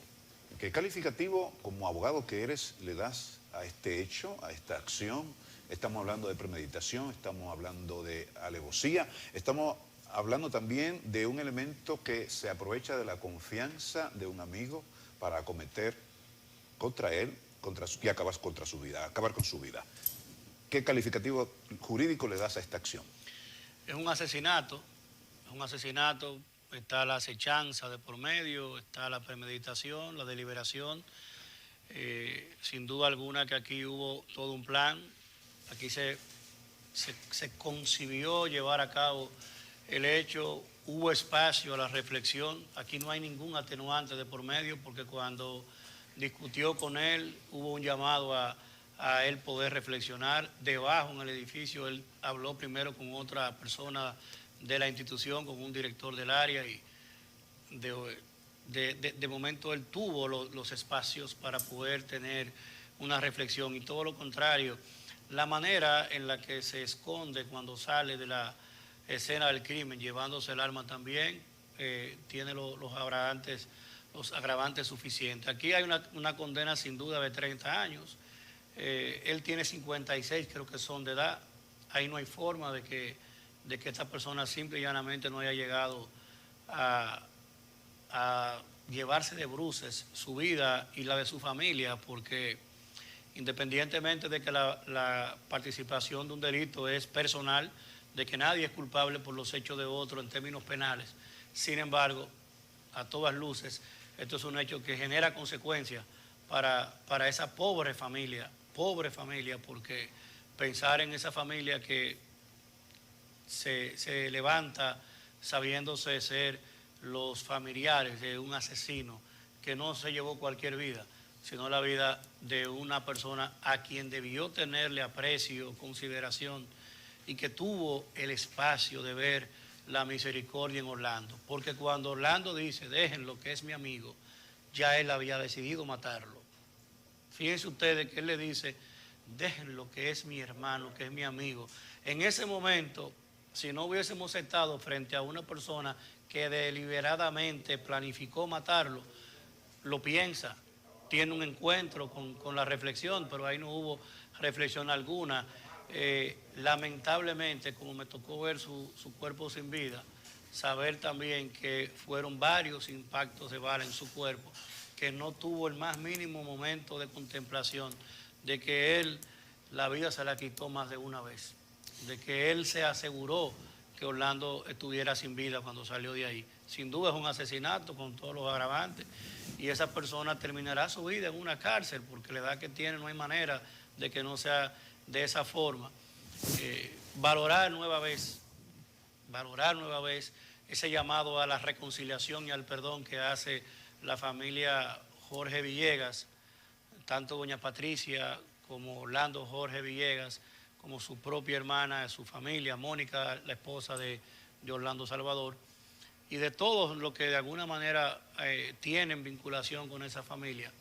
¿Qué calificativo, como abogado que eres, le das a este hecho, a esta acción? Estamos hablando de premeditación, estamos hablando de alevosía, estamos hablando también de un elemento que se aprovecha de la confianza de un amigo para acometer contra él y acabar con su vida. ¿Qué calificativo jurídico le das a esta acción? Es un asesinato, está la acechanza de por medio, está la premeditación, la deliberación. Sin duda alguna que aquí hubo todo un plan, aquí se concibió llevar a cabo el hecho, hubo espacio a la reflexión, aquí no hay ningún atenuante de por medio, porque cuando discutió con él, hubo un llamado a él poder reflexionar. Debajo en el edificio, él habló primero con otra persona de la institución, con un director del área, y de momento él tuvo los espacios para poder tener una reflexión, y todo lo contrario, la manera en la que se esconde cuando sale de la escena del crimen, llevándose el arma también, tiene los agravantes suficientes. Aquí hay una condena sin duda de 30 años, él tiene 56, creo que son de edad. Ahí no hay forma de que esta persona simple y llanamente no haya llegado a llevarse de bruces su vida y la de su familia, porque independientemente de que la participación de un delito es personal, de que nadie es culpable por los hechos de otro en términos penales, sin embargo, a todas luces, esto es un hecho que genera consecuencias para esa pobre familia, porque pensar en esa familia que se levanta sabiéndose ser los familiares de un asesino que no se llevó cualquier vida, sino la vida de una persona a quien debió tenerle aprecio, consideración, y que tuvo el espacio de ver la misericordia en Orlando. Porque cuando Orlando dice, déjenlo, que es mi amigo, ya él había decidido matarlo. Fíjense ustedes que él le dice, déjenlo, que es mi hermano, que es mi amigo. En ese momento, si no hubiésemos estado frente a una persona que deliberadamente planificó matarlo, lo piensa, tiene un encuentro con la reflexión, pero ahí no hubo reflexión alguna. Lamentablemente, como me tocó ver su cuerpo sin vida, saber también que fueron varios impactos de bala en su cuerpo, que no tuvo el más mínimo momento de contemplación de que él la vida se la quitó más de una vez, de que él se aseguró que Orlando estuviera sin vida cuando salió de ahí. Sin duda es un asesinato con todos los agravantes y esa persona terminará su vida en una cárcel porque la edad que tiene no hay manera de que no sea de esa forma. Valorar nueva vez ese llamado a la reconciliación y al perdón que hace la familia Jorge Villegas, tanto doña Patricia como Orlando Jorge Villegas, como su propia hermana, su familia, Mónica, la esposa de Orlando Salvador, y de todos los que de alguna manera tienen vinculación con esa familia.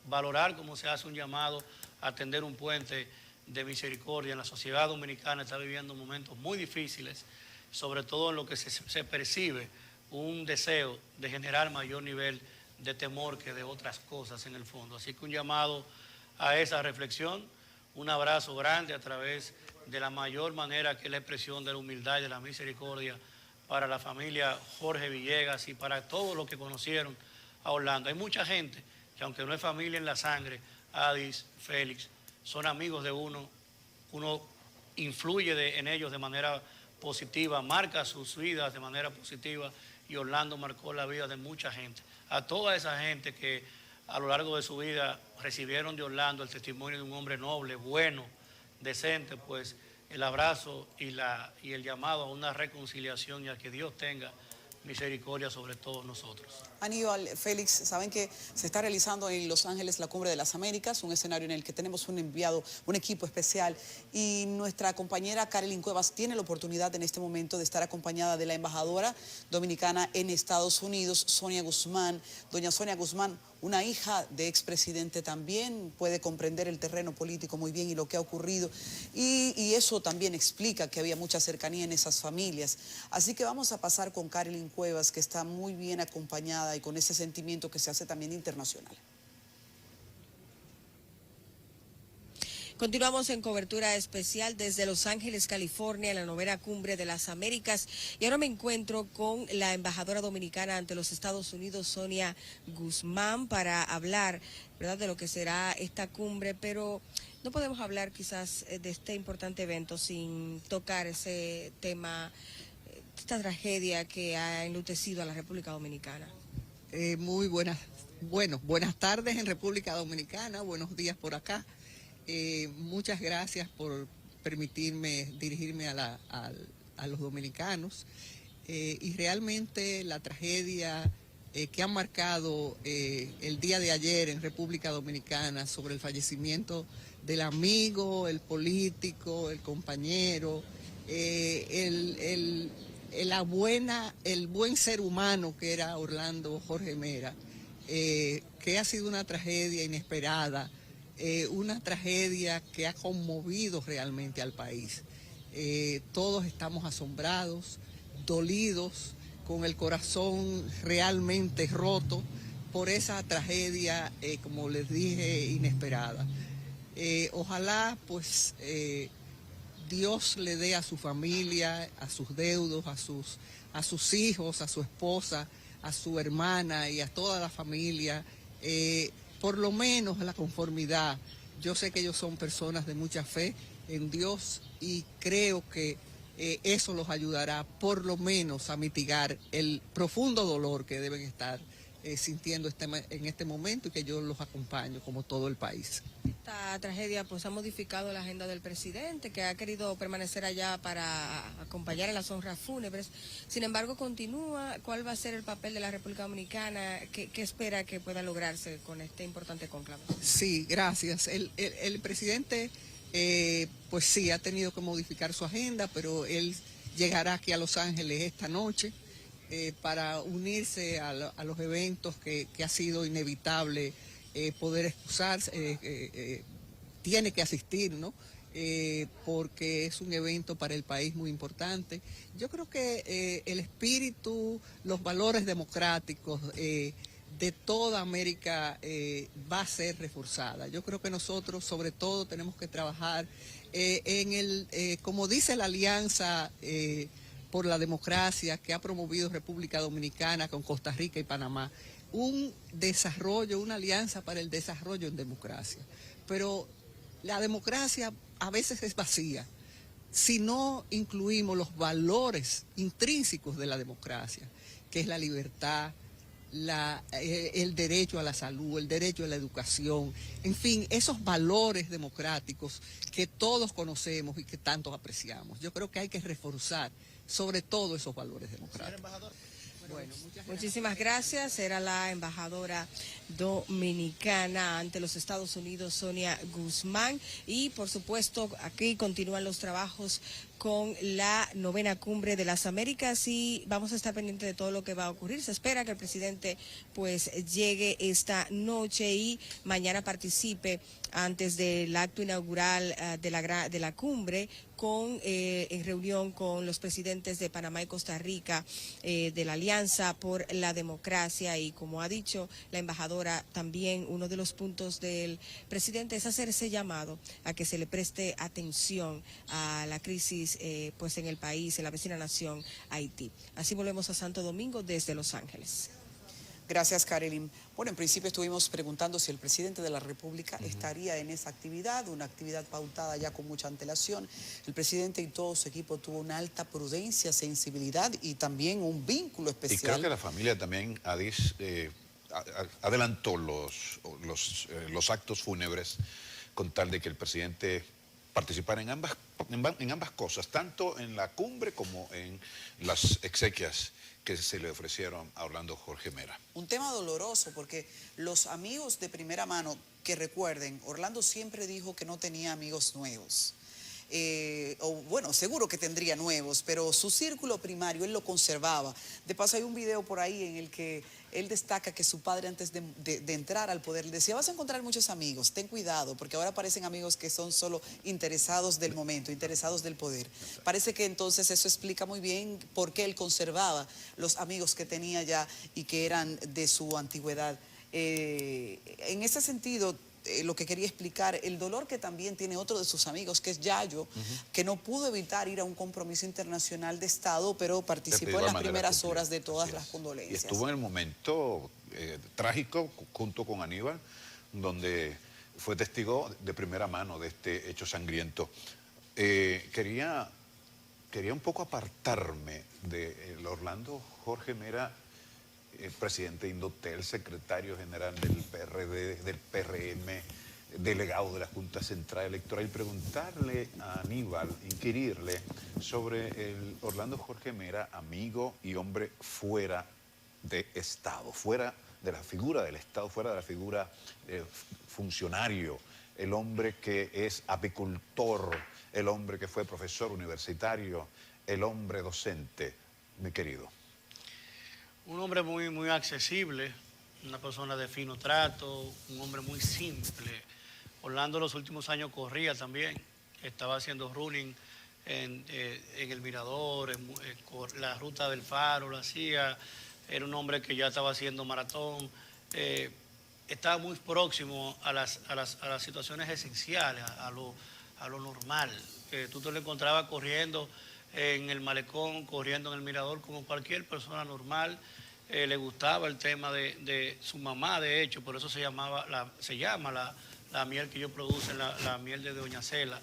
Valorar cómo se hace un llamado a tender un puente de misericordia. En la sociedad dominicana está viviendo momentos muy difíciles, sobre todo en lo que se percibe un deseo de generar mayor nivel de temor que de otras cosas en el fondo. Así que un llamado a esa reflexión, un abrazo grande a través de la mayor manera que es la expresión de la humildad y de la misericordia para la familia Jorge Villegas y para todos los que conocieron a Orlando. Hay mucha gente que aunque no es familia en la sangre, Adis, Félix, son amigos de uno influye en ellos de manera positiva, marca sus vidas de manera positiva y Orlando marcó la vida de mucha gente. A toda esa gente que a lo largo de su vida recibieron de Orlando el testimonio de un hombre noble, bueno, decente, pues el abrazo y el llamado a una reconciliación y a que Dios tenga misericordia sobre todos nosotros. Aníbal, Félix, saben que se está realizando en Los Ángeles la Cumbre de las Américas, un escenario en el que tenemos un enviado, un equipo especial, y nuestra compañera Carolyn Cuevas tiene la oportunidad en este momento de estar acompañada de la embajadora dominicana en Estados Unidos, Sonia Guzmán. Doña Sonia Guzmán, una hija de expresidente también, puede comprender el terreno político muy bien y lo que ha ocurrido, y eso también explica que había mucha cercanía en esas familias. Así que vamos a pasar con Carolyn Cuevas, que está muy bien acompañada y con ese sentimiento que se hace también internacional. Continuamos en cobertura especial desde Los Ángeles, California, en la 9ª Cumbre de las Américas. Y ahora me encuentro con la embajadora dominicana ante los Estados Unidos, Sonia Guzmán, para hablar, ¿verdad?, de lo que será esta cumbre. Pero no podemos hablar quizás de este importante evento sin tocar ese tema, esta tragedia que ha enlutecido a la República Dominicana. Buenas tardes en República Dominicana, buenos días por acá. Muchas gracias por permitirme dirigirme a los dominicanos y realmente la tragedia que ha marcado el día de ayer en República Dominicana sobre el fallecimiento del amigo, el político, el compañero, el buen ser humano que era Orlando Jorge Mera, que ha sido una tragedia inesperada, una tragedia que ha conmovido realmente al país. Todos estamos asombrados, dolidos, con el corazón realmente roto por esa tragedia, como les dije, inesperada. Ojalá pues Dios le dé a su familia, a sus deudos, a sus hijos, a su esposa, a su hermana y a toda la familia, por lo menos la conformidad. Yo sé que ellos son personas de mucha fe en Dios y creo que eso los ayudará por lo menos a mitigar el profundo dolor que deben estar sintiendo en este momento y que yo los acompaño como todo el país. Esta tragedia pues ha modificado la agenda del presidente, que ha querido permanecer allá para acompañar en las honras fúnebres. Sin embargo, continúa. ¿Cuál va a ser el papel de la República Dominicana? ¿Qué espera que pueda lograrse con este importante conclave? Sí, gracias. El presidente pues sí ha tenido que modificar su agenda, pero él llegará aquí a Los Ángeles esta noche para unirse a los eventos que ha sido inevitable poder excusarse, tiene que asistir, ¿no? Porque es un evento para el país muy importante. Yo creo que el espíritu, los valores democráticos de toda América va a ser reforzada. Yo creo que nosotros sobre todo tenemos que trabajar como dice la alianza por la democracia que ha promovido República Dominicana con Costa Rica y Panamá. Un desarrollo, una alianza para el desarrollo en democracia. Pero la democracia a veces es vacía si no incluimos los valores intrínsecos de la democracia, que es la libertad, el derecho a la salud, el derecho a la educación, en fin, esos valores democráticos que todos conocemos y que tanto apreciamos. Yo creo que hay que reforzar sobre todo esos valores democráticos. Bueno, muchísimas gracias. Era la embajadora dominicana ante los Estados Unidos, Sonia Guzmán. Y por supuesto, aquí continúan los trabajos con la 9ª Cumbre de las Américas y vamos a estar pendientes de todo lo que va a ocurrir. Se espera que el presidente pues llegue esta noche y mañana participe antes del acto inaugural de la cumbre en reunión con los presidentes de Panamá y Costa Rica de la Alianza por la Democracia. Y como ha dicho la embajadora, también uno de los puntos del presidente es hacer ese llamado a que se le preste atención a la crisis pues en el país, en la vecina nación Haití. Así volvemos a Santo Domingo desde Los Ángeles. Gracias, Karelyn. Bueno, en principio estuvimos preguntando si el presidente de la República estaría en esa actividad, una actividad pautada ya con mucha antelación. El presidente y todo su equipo tuvo una alta prudencia, sensibilidad y también un vínculo especial. Y creo que la familia también, Adis, adelantó los actos fúnebres con tal de que el presidente participara en ambas cosas, tanto en la cumbre como en las exequias que se le ofrecieron a Orlando Jorge Mera. Un tema doloroso porque los amigos de primera mano, que recuerden, Orlando siempre dijo que no tenía amigos nuevos. O bueno, seguro que tendría nuevos, pero su círculo primario él lo conservaba. De paso hay un video por ahí en el que él destaca que su padre antes de entrar al poder le decía: vas a encontrar muchos amigos, ten cuidado, porque ahora aparecen amigos que son solo interesados del momento, interesados del poder. Parece que entonces eso explica muy bien por qué él conservaba los amigos que tenía ya y que eran de su antigüedad. En ese sentido, lo que quería explicar, el dolor que también tiene otro de sus amigos, que es Yayo, que no pudo evitar ir a un compromiso internacional de Estado, pero participó en las primeras horas de todas las condolencias. Y estuvo en el momento trágico, junto con Aníbal, donde fue testigo de primera mano de este hecho sangriento. Quería un poco apartarme de Orlando Jorge Mera, presidente de Indotel, secretario general del PRD, del PRM, delegado de la Junta Central Electoral, y preguntarle a Aníbal, inquirirle sobre el Orlando Jorge Mera, amigo y hombre fuera de Estado, fuera de la figura del Estado, fuera de la figura funcionario, el hombre que es apicultor, el hombre que fue profesor universitario, el hombre docente, mi querido. Un hombre muy, muy accesible, una persona de fino trato, un hombre muy simple. Orlando los últimos años corría también, estaba haciendo running en el Mirador, la ruta del Faro, lo hacía. Era un hombre que ya estaba haciendo maratón. Estaba muy próximo a las situaciones esenciales, a lo normal. Tú te lo encontrabas corriendo en el malecón, corriendo en el Mirador como cualquier persona normal. Le gustaba el tema de su mamá, de hecho, por eso se llama la miel que ellos producen, la miel de Doña Cela,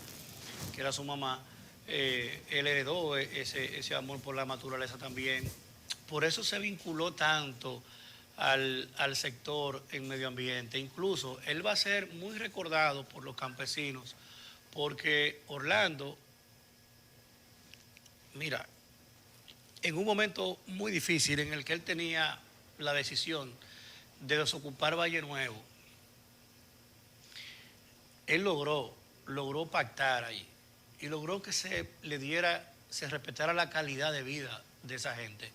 que era su mamá. Él heredó ese amor por la naturaleza también. Por eso se vinculó tanto al sector en medio ambiente. Incluso él va a ser muy recordado por los campesinos, porque Orlando, mira, en un momento muy difícil en el que él tenía la decisión de desocupar Valle Nuevo, él logró pactar ahí y logró que se respetara la calidad de vida de esa gente.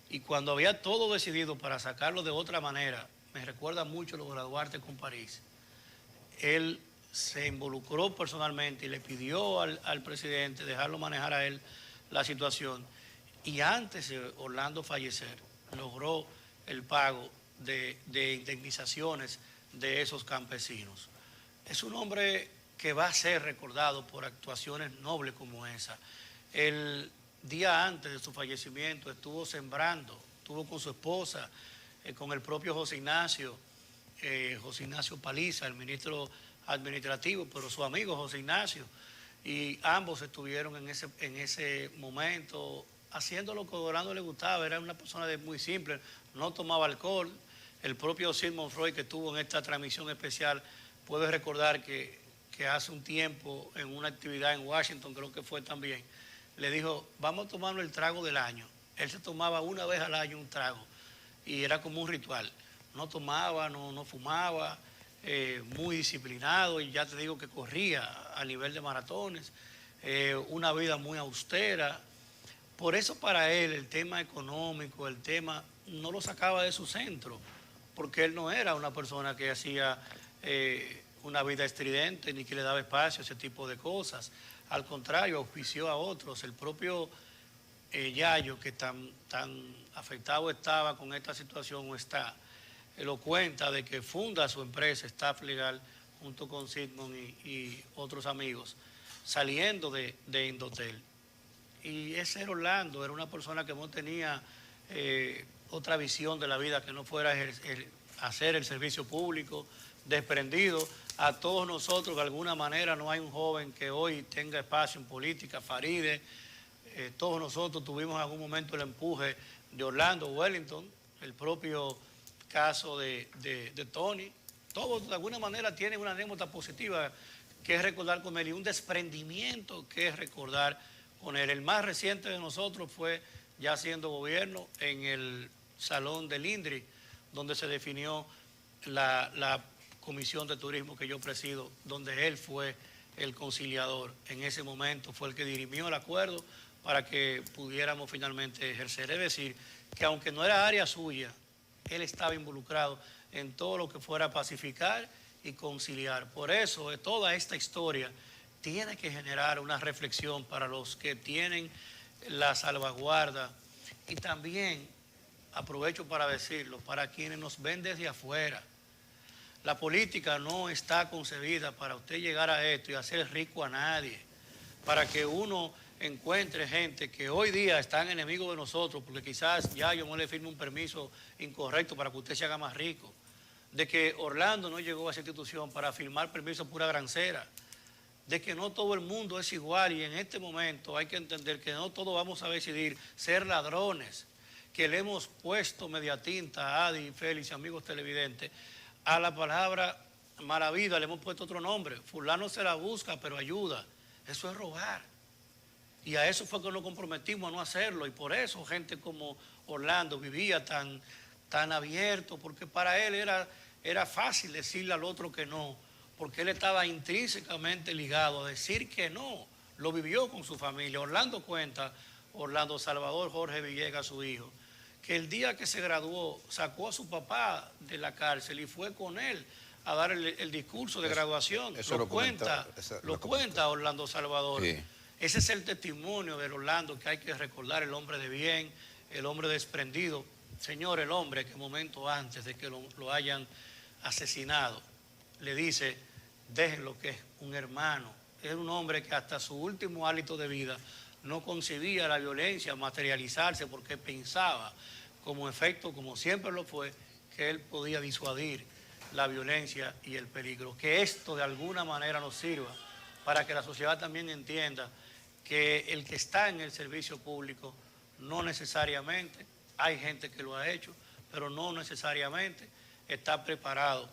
Y cuando había todo decidido para sacarlo de otra manera, me recuerda mucho lo de la Duarte con París, él se involucró personalmente y le pidió al presidente dejarlo manejar a él la situación. Y antes de Orlando fallecer, logró el pago de indemnizaciones de esos campesinos. Es un hombre que va a ser recordado por actuaciones nobles como esa. Él día antes de su fallecimiento estuvo sembrando, estuvo con su esposa, con el propio José Ignacio Paliza, el ministro administrativo, pero su amigo José Ignacio, y ambos estuvieron en ese momento haciendo lo que a Orlando le gustaba. Era una persona muy simple, no tomaba alcohol. El propio Sigmund Freud, que estuvo en esta transmisión especial, puede recordar que hace un tiempo en una actividad en Washington, creo que fue también, le dijo, vamos a tomarnos el trago del año. Él se tomaba una vez al año un trago y era como un ritual. No tomaba, no fumaba, muy disciplinado, y ya te digo que corría a nivel de maratones, una vida muy austera. Por eso para él el tema económico, el tema no lo sacaba de su centro, porque él no era una persona que hacía una vida estridente ni que le daba espacio a ese tipo de cosas. Al contrario, auspició a otros. El propio Yayo, que tan afectado estaba con esta situación, o está, lo cuenta de que funda su empresa, Staff Legal, junto con Sigmund y otros amigos, saliendo de Indotel. Y ese era Orlando, era una persona que no tenía otra visión de la vida que no fuera hacer el servicio público, desprendido. A todos nosotros, de alguna manera, no hay un joven que hoy tenga espacio en política. Faride, todos nosotros tuvimos en algún momento el empuje de Orlando Wellington, el propio caso de Tony. Todos de alguna manera tienen una anécdota positiva que es recordar con él, y un desprendimiento que es recordar con él. El más reciente de nosotros fue, ya siendo gobierno, en el Salón del INDRI, donde se definió la Comisión de Turismo que yo presido, donde él fue el conciliador. En ese momento fue el que dirimió el acuerdo para que pudiéramos finalmente ejercer. Es decir, que aunque no era área suya, él estaba involucrado en todo lo que fuera pacificar y conciliar. Por eso toda esta historia tiene que generar una reflexión para los que tienen la salvaguarda, y también, aprovecho para decirlo, para quienes nos ven desde afuera. La política no está concebida para usted llegar a esto y hacer rico a nadie, para que uno encuentre gente que hoy día están enemigos de nosotros, porque quizás ya yo no le firme un permiso incorrecto para que usted se haga más rico, de que Orlando no llegó a esa institución para firmar permiso pura grancera, de que no todo el mundo es igual, y en este momento hay que entender que no todos vamos a decidir ser ladrones, que le hemos puesto media tinta a Adi, Félix, amigos televidentes, a la palabra mala vida le hemos puesto otro nombre. Fulano se la busca, pero ayuda. Eso es robar. Y a eso fue que nos comprometimos a no hacerlo. Y por eso gente como Orlando vivía tan abierto, porque para él era fácil decirle al otro que no, porque él estaba intrínsecamente ligado a decir que no. Lo vivió con su familia. Orlando cuenta, Orlando Salvador Jorge Villegas, su hijo, que el día que se graduó sacó a su papá de la cárcel y fue con él a dar el discurso de graduación. Lo cuenta Orlando Salvador. Sí. Ese es el testimonio de Orlando que hay que recordar, el hombre de bien, el hombre desprendido. Señor, el hombre que momento antes de que lo hayan asesinado, le dice, déjenlo, que es un hermano. Es un hombre que hasta su último hálito de vida no concebía la violencia materializarse, porque pensaba, como efecto, como siempre lo fue, que él podía disuadir la violencia y el peligro. Que esto de alguna manera nos sirva para que la sociedad también entienda que el que está en el servicio público no necesariamente, hay gente que lo ha hecho, pero no necesariamente está preparado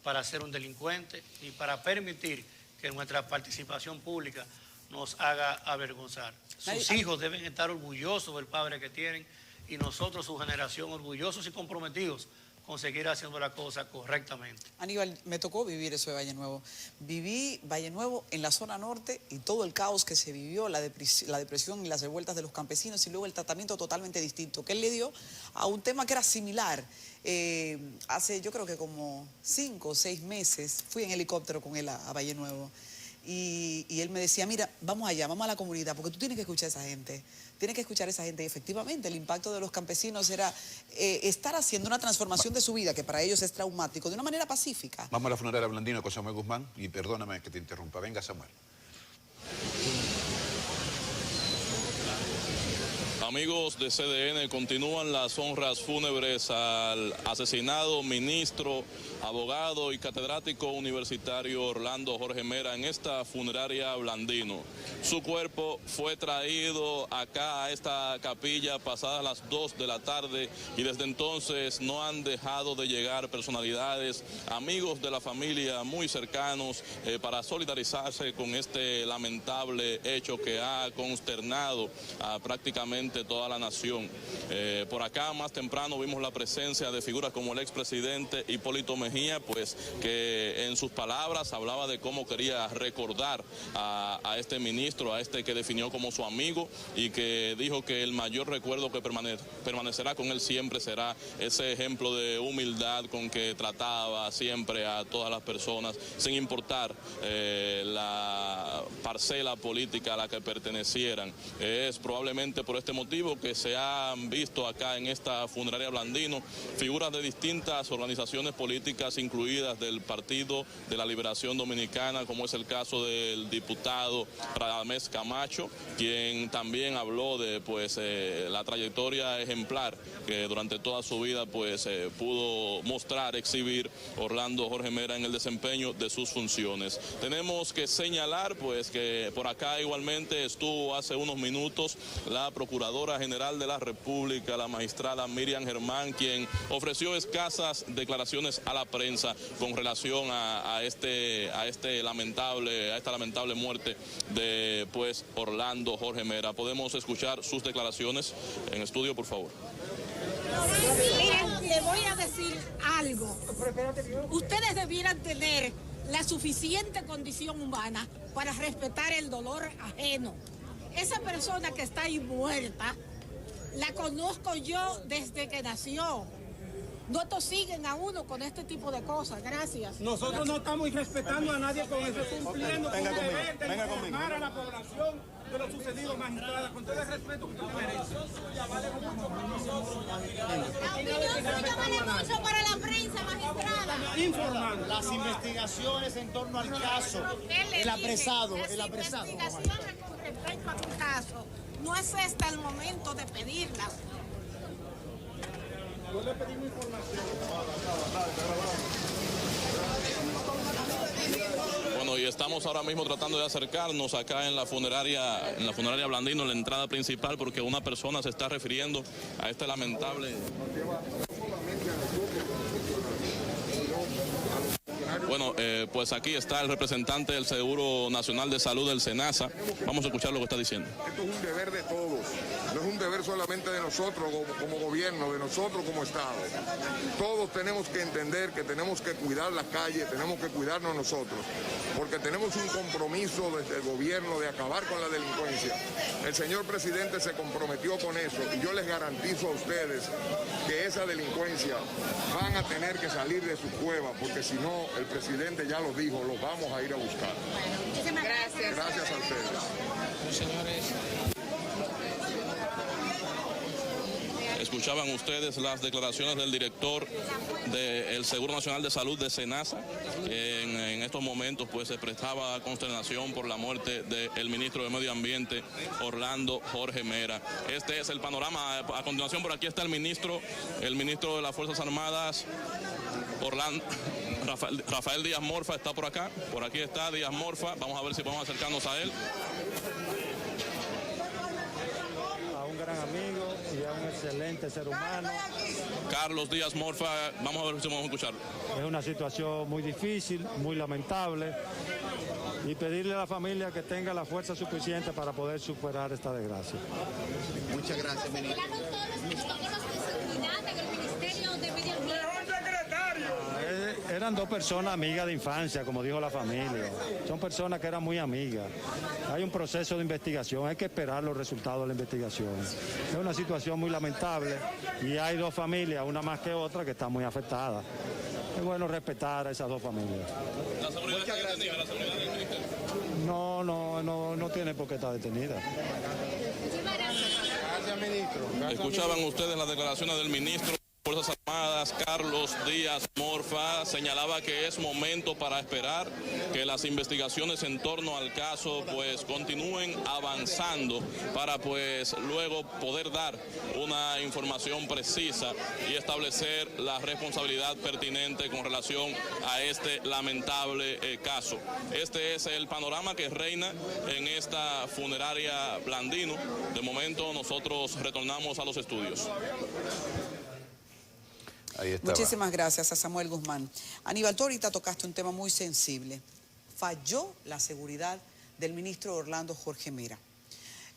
para ser un delincuente y para permitir que nuestra participación pública nos haga avergonzar. Sus hijos deben estar orgullosos del padre que tienen, y nosotros, su generación, orgullosos y comprometidos con seguir haciendo la cosa correctamente. Aníbal, me tocó vivir eso de Valle Nuevo. Viví Valle Nuevo en la zona norte y todo el caos que se vivió, la depresión y las revueltas de los campesinos, y luego el tratamiento totalmente distinto que él le dio a un tema que era similar. Hace yo creo que como 5 o 6 meses fui en helicóptero con él a Valle Nuevo. Y él me decía, mira, vamos allá, vamos a la comunidad, porque tú tienes que escuchar a esa gente. Tienes que escuchar a esa gente. Y efectivamente, el impacto de los campesinos era estar haciendo una transformación de su vida, que para ellos es traumático, de una manera pacífica. Vamos a la funeraria Blandino con Samuel Guzmán, y perdóname que te interrumpa. Venga, Samuel. Amigos de CDN, continúan las honras fúnebres al asesinado ministro, abogado y catedrático universitario Orlando Jorge Mera en esta funeraria Blandino. Su cuerpo fue traído acá a esta capilla pasadas las 2 de la tarde y desde entonces no han dejado de llegar personalidades, amigos de la familia muy cercanos para solidarizarse con este lamentable hecho que ha consternado a prácticamente toda la nación. Por acá más temprano vimos la presencia de figuras como el expresidente Hipólito Mejía, pues que en sus palabras hablaba de cómo quería recordar a este ministro, a este que definió como su amigo y que dijo que el mayor recuerdo que permanecerá con él siempre será ese ejemplo de humildad con que trataba siempre a todas las personas, sin importar la parcela política a la que pertenecieran. Es probablemente por este motivo que se han visto acá en esta funeraria Blandino figuras de distintas organizaciones políticas, incluidas del Partido de la Liberación Dominicana, como es el caso del diputado Radamés Camacho, quien también habló de la trayectoria ejemplar que durante toda su vida pudo mostrar, exhibir Orlando Jorge Mera en el desempeño de sus funciones. Tenemos que señalar que por acá igualmente estuvo hace unos minutos la Procuradora General de la República, la magistrada Miriam Germán, quien ofreció escasas declaraciones a la prensa con relación a esta lamentable muerte de Orlando Jorge Mera. Podemos escuchar sus declaraciones en estudio, por favor. Miren, le voy a decir algo. Ustedes debieran tener la suficiente condición humana para respetar el dolor ajeno. Esa persona que está ahí muerta, la conozco yo desde que nació. No tosiguen a uno con este tipo de cosas. Gracias. Nosotros no estamos irrespetando a nadie con eso, cumpliendo con el deber de informar a la población de lo sucedido, magistrada, con todo el respeto que usted merece. La opinión suya vale mucho para la prensa, magistrada. Informando. Las investigaciones en torno al caso, el apresado. Las investigaciones con respecto a tu caso, no es este el momento de pedirlas. No le pedimos información. Bueno, y estamos ahora mismo tratando de acercarnos acá en la funeraria Blandino, en la entrada principal, porque una persona se está refiriendo a este lamentable... Bueno, pues aquí está el representante del Seguro Nacional de Salud del SENASA. Vamos a escuchar lo que está diciendo. Esto es un deber de todos, no es un deber solamente de nosotros como gobierno, de nosotros como Estado. Todos tenemos que entender que tenemos que cuidar las calles, tenemos que cuidarnos nosotros, porque tenemos un compromiso desde el gobierno de acabar con la delincuencia. El señor presidente se comprometió con eso y yo les garantizo a ustedes que esa delincuencia van a tener que salir de su cueva, porque si no, el presidente ya lo dijo, los vamos a ir a buscar. Muchísimas gracias. Gracias a ustedes. Señores. Escuchaban ustedes las declaraciones del director del Seguro Nacional de Salud de SENASA, que en estos momentos se prestaba consternación por la muerte del ministro de Medio Ambiente, Orlando Jorge Mera. Este es el panorama. A continuación, por aquí está el ministro de las Fuerzas Armadas, Rafael Díaz Morfa está por acá. Por aquí está Díaz Morfa. Vamos a ver si podemos acercarnos a él. A un gran amigo y a un excelente ser humano. Carlos Díaz Morfa, vamos a ver si podemos escucharlo. Es una situación muy difícil, muy lamentable, y pedirle a la familia que tenga la fuerza suficiente para poder superar esta desgracia. Muchas gracias, ministro. Eran dos personas amigas de infancia, como dijo la familia. Son personas que eran muy amigas. Hay un proceso de investigación, hay que esperar los resultados de la investigación. Es una situación muy lamentable y hay dos familias, una más que otra, que están muy afectadas. Es bueno respetar a esas dos familias. ¿La seguridad está detenida? ¿La seguridad del ministerio? No tiene por qué estar detenida. Gracias, ministro. Escuchaban ustedes las declaraciones del ministro Fuerzas Armadas, Carlos Díaz Morfa, señalaba que es momento para esperar que las investigaciones en torno al caso pues continúen avanzando para pues luego poder dar una información precisa y establecer la responsabilidad pertinente con relación a este lamentable caso. Este es el panorama que reina en esta funeraria Blandino. De momento nosotros retornamos a los estudios. Ahí estaba. Muchísimas gracias a Samuel Guzmán. Aníbal, tú ahorita tocaste un tema muy sensible. Falló la seguridad del ministro Orlando Jorge Mera.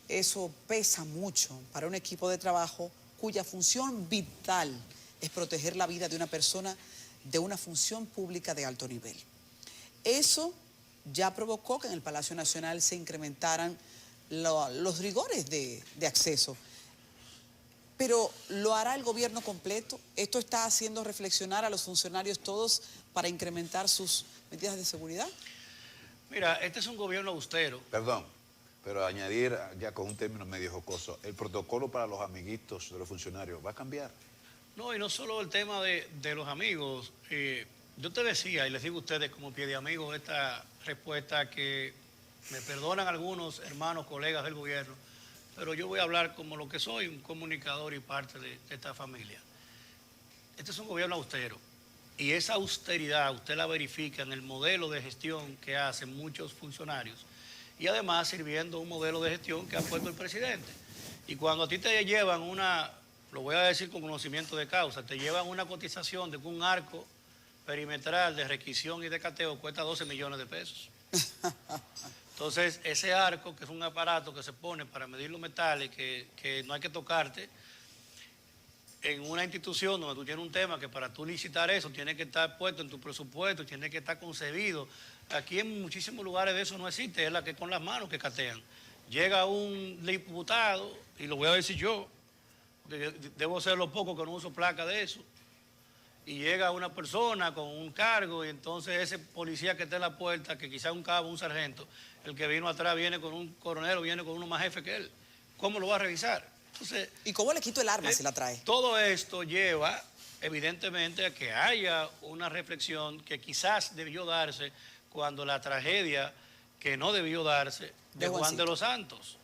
Eso pesa mucho para un equipo de trabajo cuya función vital es proteger la vida de una persona de una función pública de alto nivel. Eso ya provocó que en el Palacio Nacional se incrementaran los rigores de acceso. Pero ¿lo hará el gobierno completo? ¿Esto está haciendo reflexionar a los funcionarios todos para incrementar sus medidas de seguridad? Mira, este es un gobierno austero. Perdón, pero añadir ya con un término medio jocoso, el protocolo para los amiguitos de los funcionarios va a cambiar. No, y no solo el tema de los amigos. Yo te decía, y les digo a ustedes como pie de amigo, esta respuesta que me perdonan algunos hermanos, colegas del gobierno, pero yo voy a hablar como lo que soy, un comunicador y parte de esta familia. Este es un gobierno austero y esa austeridad usted la verifica en el modelo de gestión que hacen muchos funcionarios y además sirviendo un modelo de gestión que ha puesto el presidente. Y cuando a ti te llevan una, lo voy a decir con conocimiento de causa, te llevan una cotización de que un arco perimetral de requisición y de cateo cuesta 12 millones de pesos. Entonces, ese arco, que es un aparato que se pone para medir los metales, que no hay que tocarte, en una institución donde tú tienes un tema que para tú licitar eso tiene que estar puesto en tu presupuesto, tiene que estar concebido. Aquí en muchísimos lugares de eso no existe, es la que con las manos que catean. Llega un diputado, y lo voy a decir yo, debo ser lo poco que no uso placa de eso, y llega una persona con un cargo y entonces ese policía que está en la puerta, que quizás un cabo, un sargento, el que vino atrás viene con un coronel o viene con uno más jefe que él. ¿Cómo lo va a revisar? Entonces, ¿y cómo le quito el arma si la trae? Todo esto lleva evidentemente a que haya una reflexión que quizás debió darse cuando la tragedia que no debió darse de Juan de los Santos.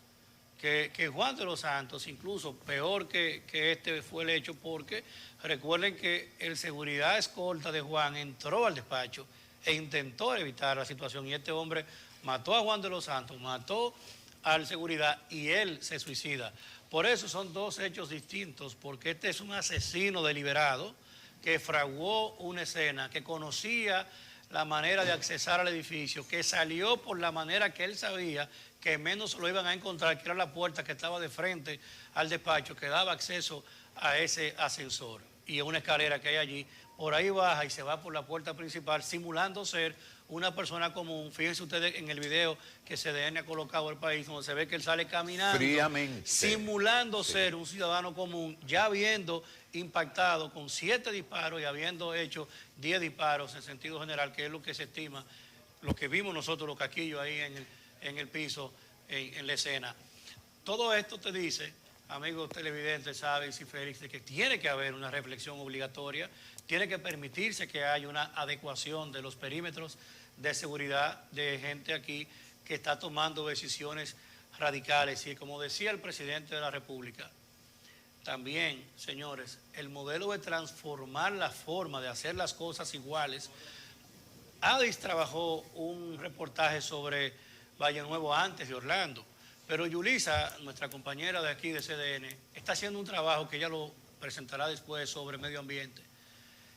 Que Juan de los Santos, incluso peor que este fue el hecho, porque recuerden que el seguridad escolta de Juan entró al despacho e intentó evitar la situación y este hombre mató a Juan de los Santos, mató al seguridad y él se suicida. Por eso son dos hechos distintos, porque este es un asesino deliberado que fraguó una escena, que conocía la manera de accesar al edificio, que salió por la manera que él sabía que menos lo iban a encontrar, que era la puerta que estaba de frente al despacho, que daba acceso a ese ascensor y a una escalera que hay allí. Por ahí baja y se va por la puerta principal, simulando ser una persona común. Fíjense ustedes en el video que CDN ha colocado al país, donde se ve que él sale caminando, fríamente, simulando ser un ciudadano común, ya habiendo impactado con 7 disparos y habiendo hecho 10 disparos en sentido general, que es lo que se estima, lo que vimos nosotros, los caquillos ahí en el piso, en la escena. Todo esto te dice, amigos televidentes, Sabes y Félix, de que tiene que haber una reflexión obligatoria, tiene que permitirse que haya una adecuación de los perímetros de seguridad de gente aquí que está tomando decisiones radicales. Y como decía el presidente de la República, también, señores, el modelo de transformar la forma de hacer las cosas iguales. Adis trabajó un reportaje sobre Valle Nuevo antes de Orlando, pero Yulisa, nuestra compañera de aquí de CDN, está haciendo un trabajo que ella lo presentará después sobre medio ambiente.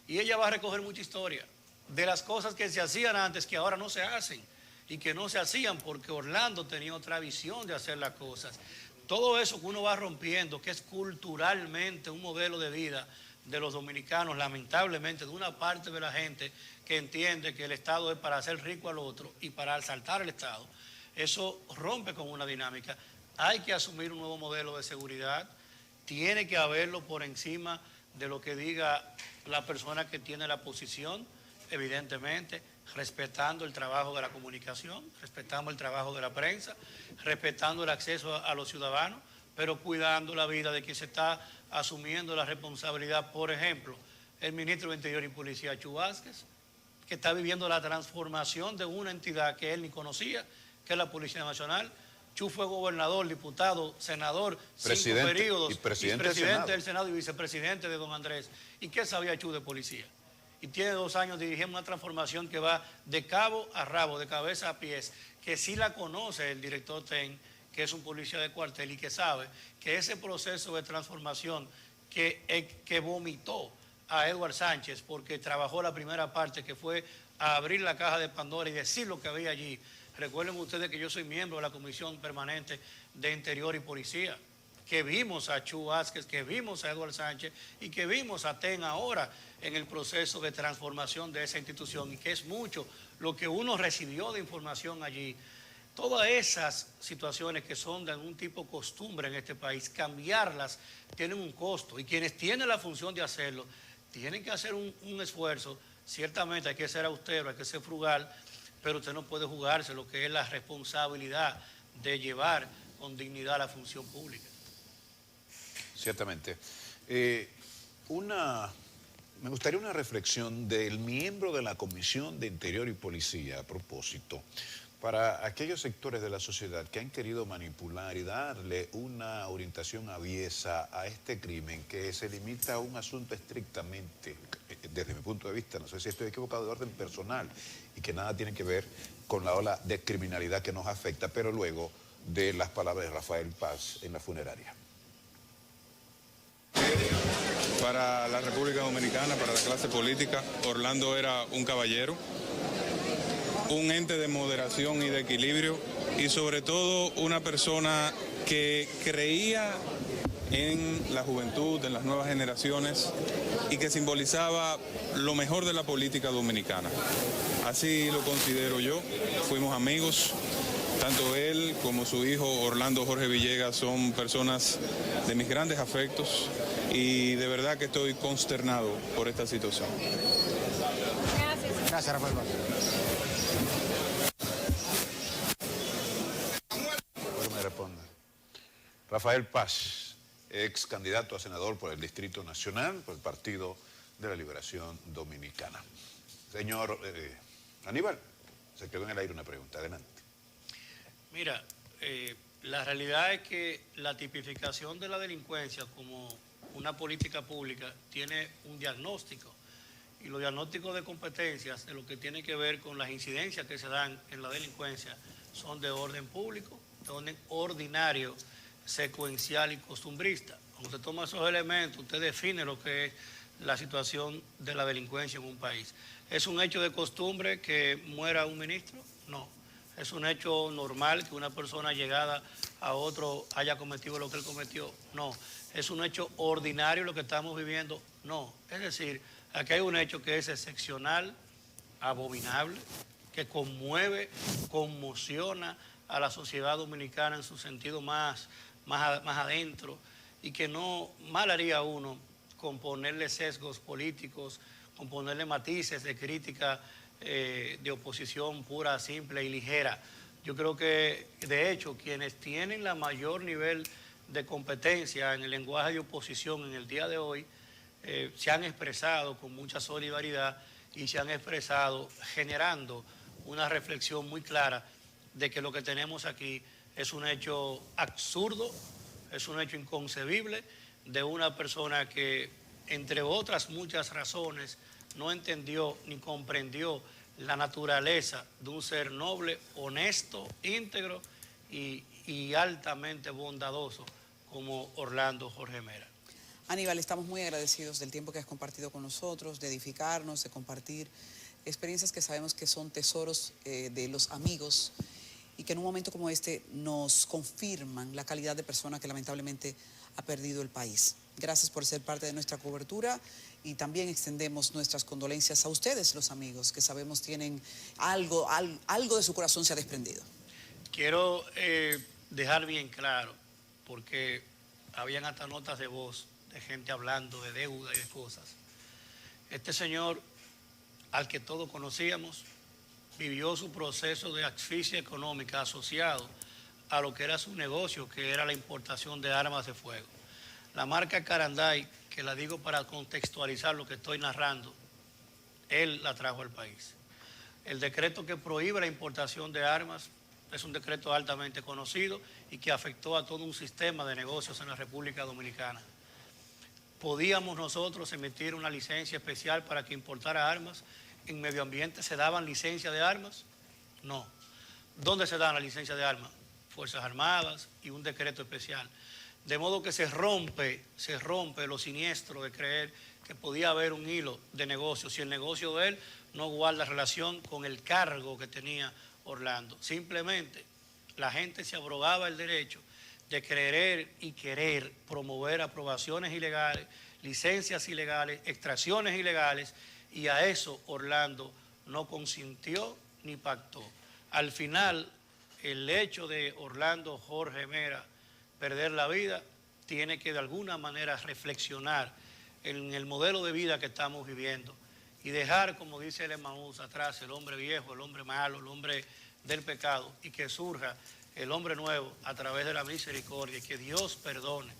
Y ella va a recoger mucha historia de las cosas que se hacían antes que ahora no se hacen y que no se hacían porque Orlando tenía otra visión de hacer las cosas. Todo eso que uno va rompiendo, que es culturalmente un modelo de vida de los dominicanos, lamentablemente, de una parte de la gente que entiende que el Estado es para hacer rico al otro y para asaltar al Estado, eso rompe con una dinámica. Hay que asumir un nuevo modelo de seguridad, tiene que haberlo por encima de lo que diga la persona que tiene la posición, evidentemente, respetando el trabajo de la comunicación, respetando el trabajo de la prensa, respetando el acceso a los ciudadanos, pero cuidando la vida de quien se está asumiendo la responsabilidad. Por ejemplo, el ministro de Interior y Policía, Chu Vázquez, que está viviendo la transformación de una entidad que él ni conocía, que es la Policía Nacional. Chu fue gobernador, diputado, senador, 5 periodos, y presidente del Senado y vicepresidente de don Andrés. ¿Y qué sabía Chu de policía? Y tiene 2 años dirigiendo una transformación que va de cabo a rabo, de cabeza a pies, que sí la conoce el director TEN, que es un policía de cuartel y que sabe que ese proceso de transformación que vomitó a Edward Sánchez, porque trabajó la primera parte, que fue a abrir la caja de Pandora y decir lo que había allí. Recuerden ustedes que yo soy miembro de la Comisión Permanente de Interior y Policía, que vimos a Chu Vázquez, que vimos a Edward Sánchez y que vimos a TEN ahora en el proceso de transformación de esa institución, y que es mucho lo que uno recibió de información allí. Todas esas situaciones que son de algún tipo de costumbre en este país, cambiarlas tienen un costo, y quienes tienen la función de hacerlo tienen que hacer un esfuerzo. Ciertamente hay que ser austero, hay que ser frugal, pero usted no puede jugarse lo que es la responsabilidad de llevar con dignidad la función pública. Ciertamente. Me gustaría una reflexión del miembro de la Comisión de Interior y Policía a propósito, para aquellos sectores de la sociedad que han querido manipular y darle una orientación aviesa a este crimen que se limita a un asunto estrictamente, desde mi punto de vista, no sé si estoy equivocado, de orden personal y que nada tiene que ver con la ola de criminalidad que nos afecta, pero luego de las palabras de Rafael Paz en la funeraria. Para la República Dominicana, para la clase política, Orlando era un caballero, un ente de moderación y de equilibrio, y sobre todo una persona que creía en la juventud, en las nuevas generaciones, y que simbolizaba lo mejor de la política dominicana. Así lo considero yo. Fuimos amigos. Tanto él como su hijo Orlando Jorge Villegas son personas de mis grandes afectos, y de verdad que estoy consternado por esta situación. Gracias. Gracias, Rafael. Me responda. Rafael Paz, ex candidato a senador por el Distrito Nacional, por el Partido de la Liberación Dominicana. Señor Aníbal, se quedó en el aire una pregunta. Adelante. Mira, la realidad es que la tipificación de la delincuencia como una política pública tiene un diagnóstico, y los diagnósticos de competencias de lo que tiene que ver con las incidencias que se dan en la delincuencia son de orden público, de orden ordinario, secuencial y costumbrista. Cuando usted toma esos elementos, usted define lo que es la situación de la delincuencia en un país. ¿Es un hecho de costumbre que muera un ministro? No. ¿Es un hecho normal que una persona llegada a otro haya cometido lo que él cometió? No. ¿Es un hecho ordinario lo que estamos viviendo? No. Es decir, aquí hay un hecho que es excepcional, abominable, que conmueve, conmociona a la sociedad dominicana en su sentido más adentro, y que no mal haría uno con ponerle sesgos políticos, con ponerle matices de crítica de oposición pura, simple y ligera. Yo creo que, de hecho, quienes tienen la mayor nivel de competencia en el lenguaje de oposición en el día de hoy, se han expresado con mucha solidaridad y se han expresado generando una reflexión muy clara de que lo que tenemos aquí es un hecho absurdo, es un hecho inconcebible de una persona que, entre otras muchas razones, no entendió ni comprendió la naturaleza de un ser noble, honesto, íntegro y altamente bondadoso como Orlando Jorge Mera. Aníbal, estamos muy agradecidos del tiempo que has compartido con nosotros, de edificarnos, de compartir experiencias que sabemos que son tesoros de los amigos, y que en un momento como este nos confirman la calidad de persona que lamentablemente ha perdido el país. Gracias por ser parte de nuestra cobertura, y también extendemos nuestras condolencias a ustedes, los amigos, que sabemos tienen algo de su corazón se ha desprendido. Quiero dejar bien claro, porque habían hasta notas de voz de gente hablando de deuda y de cosas. Este señor, al que todos conocíamos, vivió su proceso de asfixia económica asociado a lo que era su negocio, que era la importación de armas de fuego. La marca Caranday, que la digo para contextualizar lo que estoy narrando, él la trajo al país. El decreto que prohíbe la importación de armas es un decreto altamente conocido y que afectó a todo un sistema de negocios en la República Dominicana. ¿Podíamos nosotros emitir una licencia especial para que importara armas? ¿En medio ambiente se daban licencias de armas? No. ¿Dónde se dan las licencias de armas? Fuerzas Armadas y un decreto especial. De modo que se rompe lo siniestro de creer que podía haber un hilo de negocio si el negocio de él no guarda relación con el cargo que tenía Orlando. Simplemente la gente se abrogaba el derecho de creer y querer promover aprobaciones ilegales, licencias ilegales, extracciones ilegales, y a eso Orlando no consintió ni pactó. Al final, el hecho de Orlando Jorge Mera perder la vida tiene que de alguna manera reflexionar en el modelo de vida que estamos viviendo y dejar, como dice el Emaús, atrás el hombre viejo, el hombre malo, el hombre del pecado, y que surja el hombre nuevo a través de la misericordia, y que Dios perdone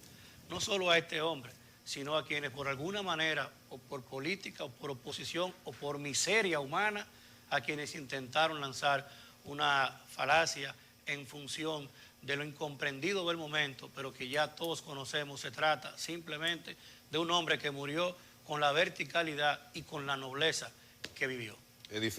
no solo a este hombre, sino a quienes por alguna manera, o por política, o por oposición, o por miseria humana, a quienes intentaron lanzar una falacia en función de lo incomprendido del momento, pero que ya todos conocemos. Se trata simplemente de un hombre que murió con la verticalidad y con la nobleza que vivió.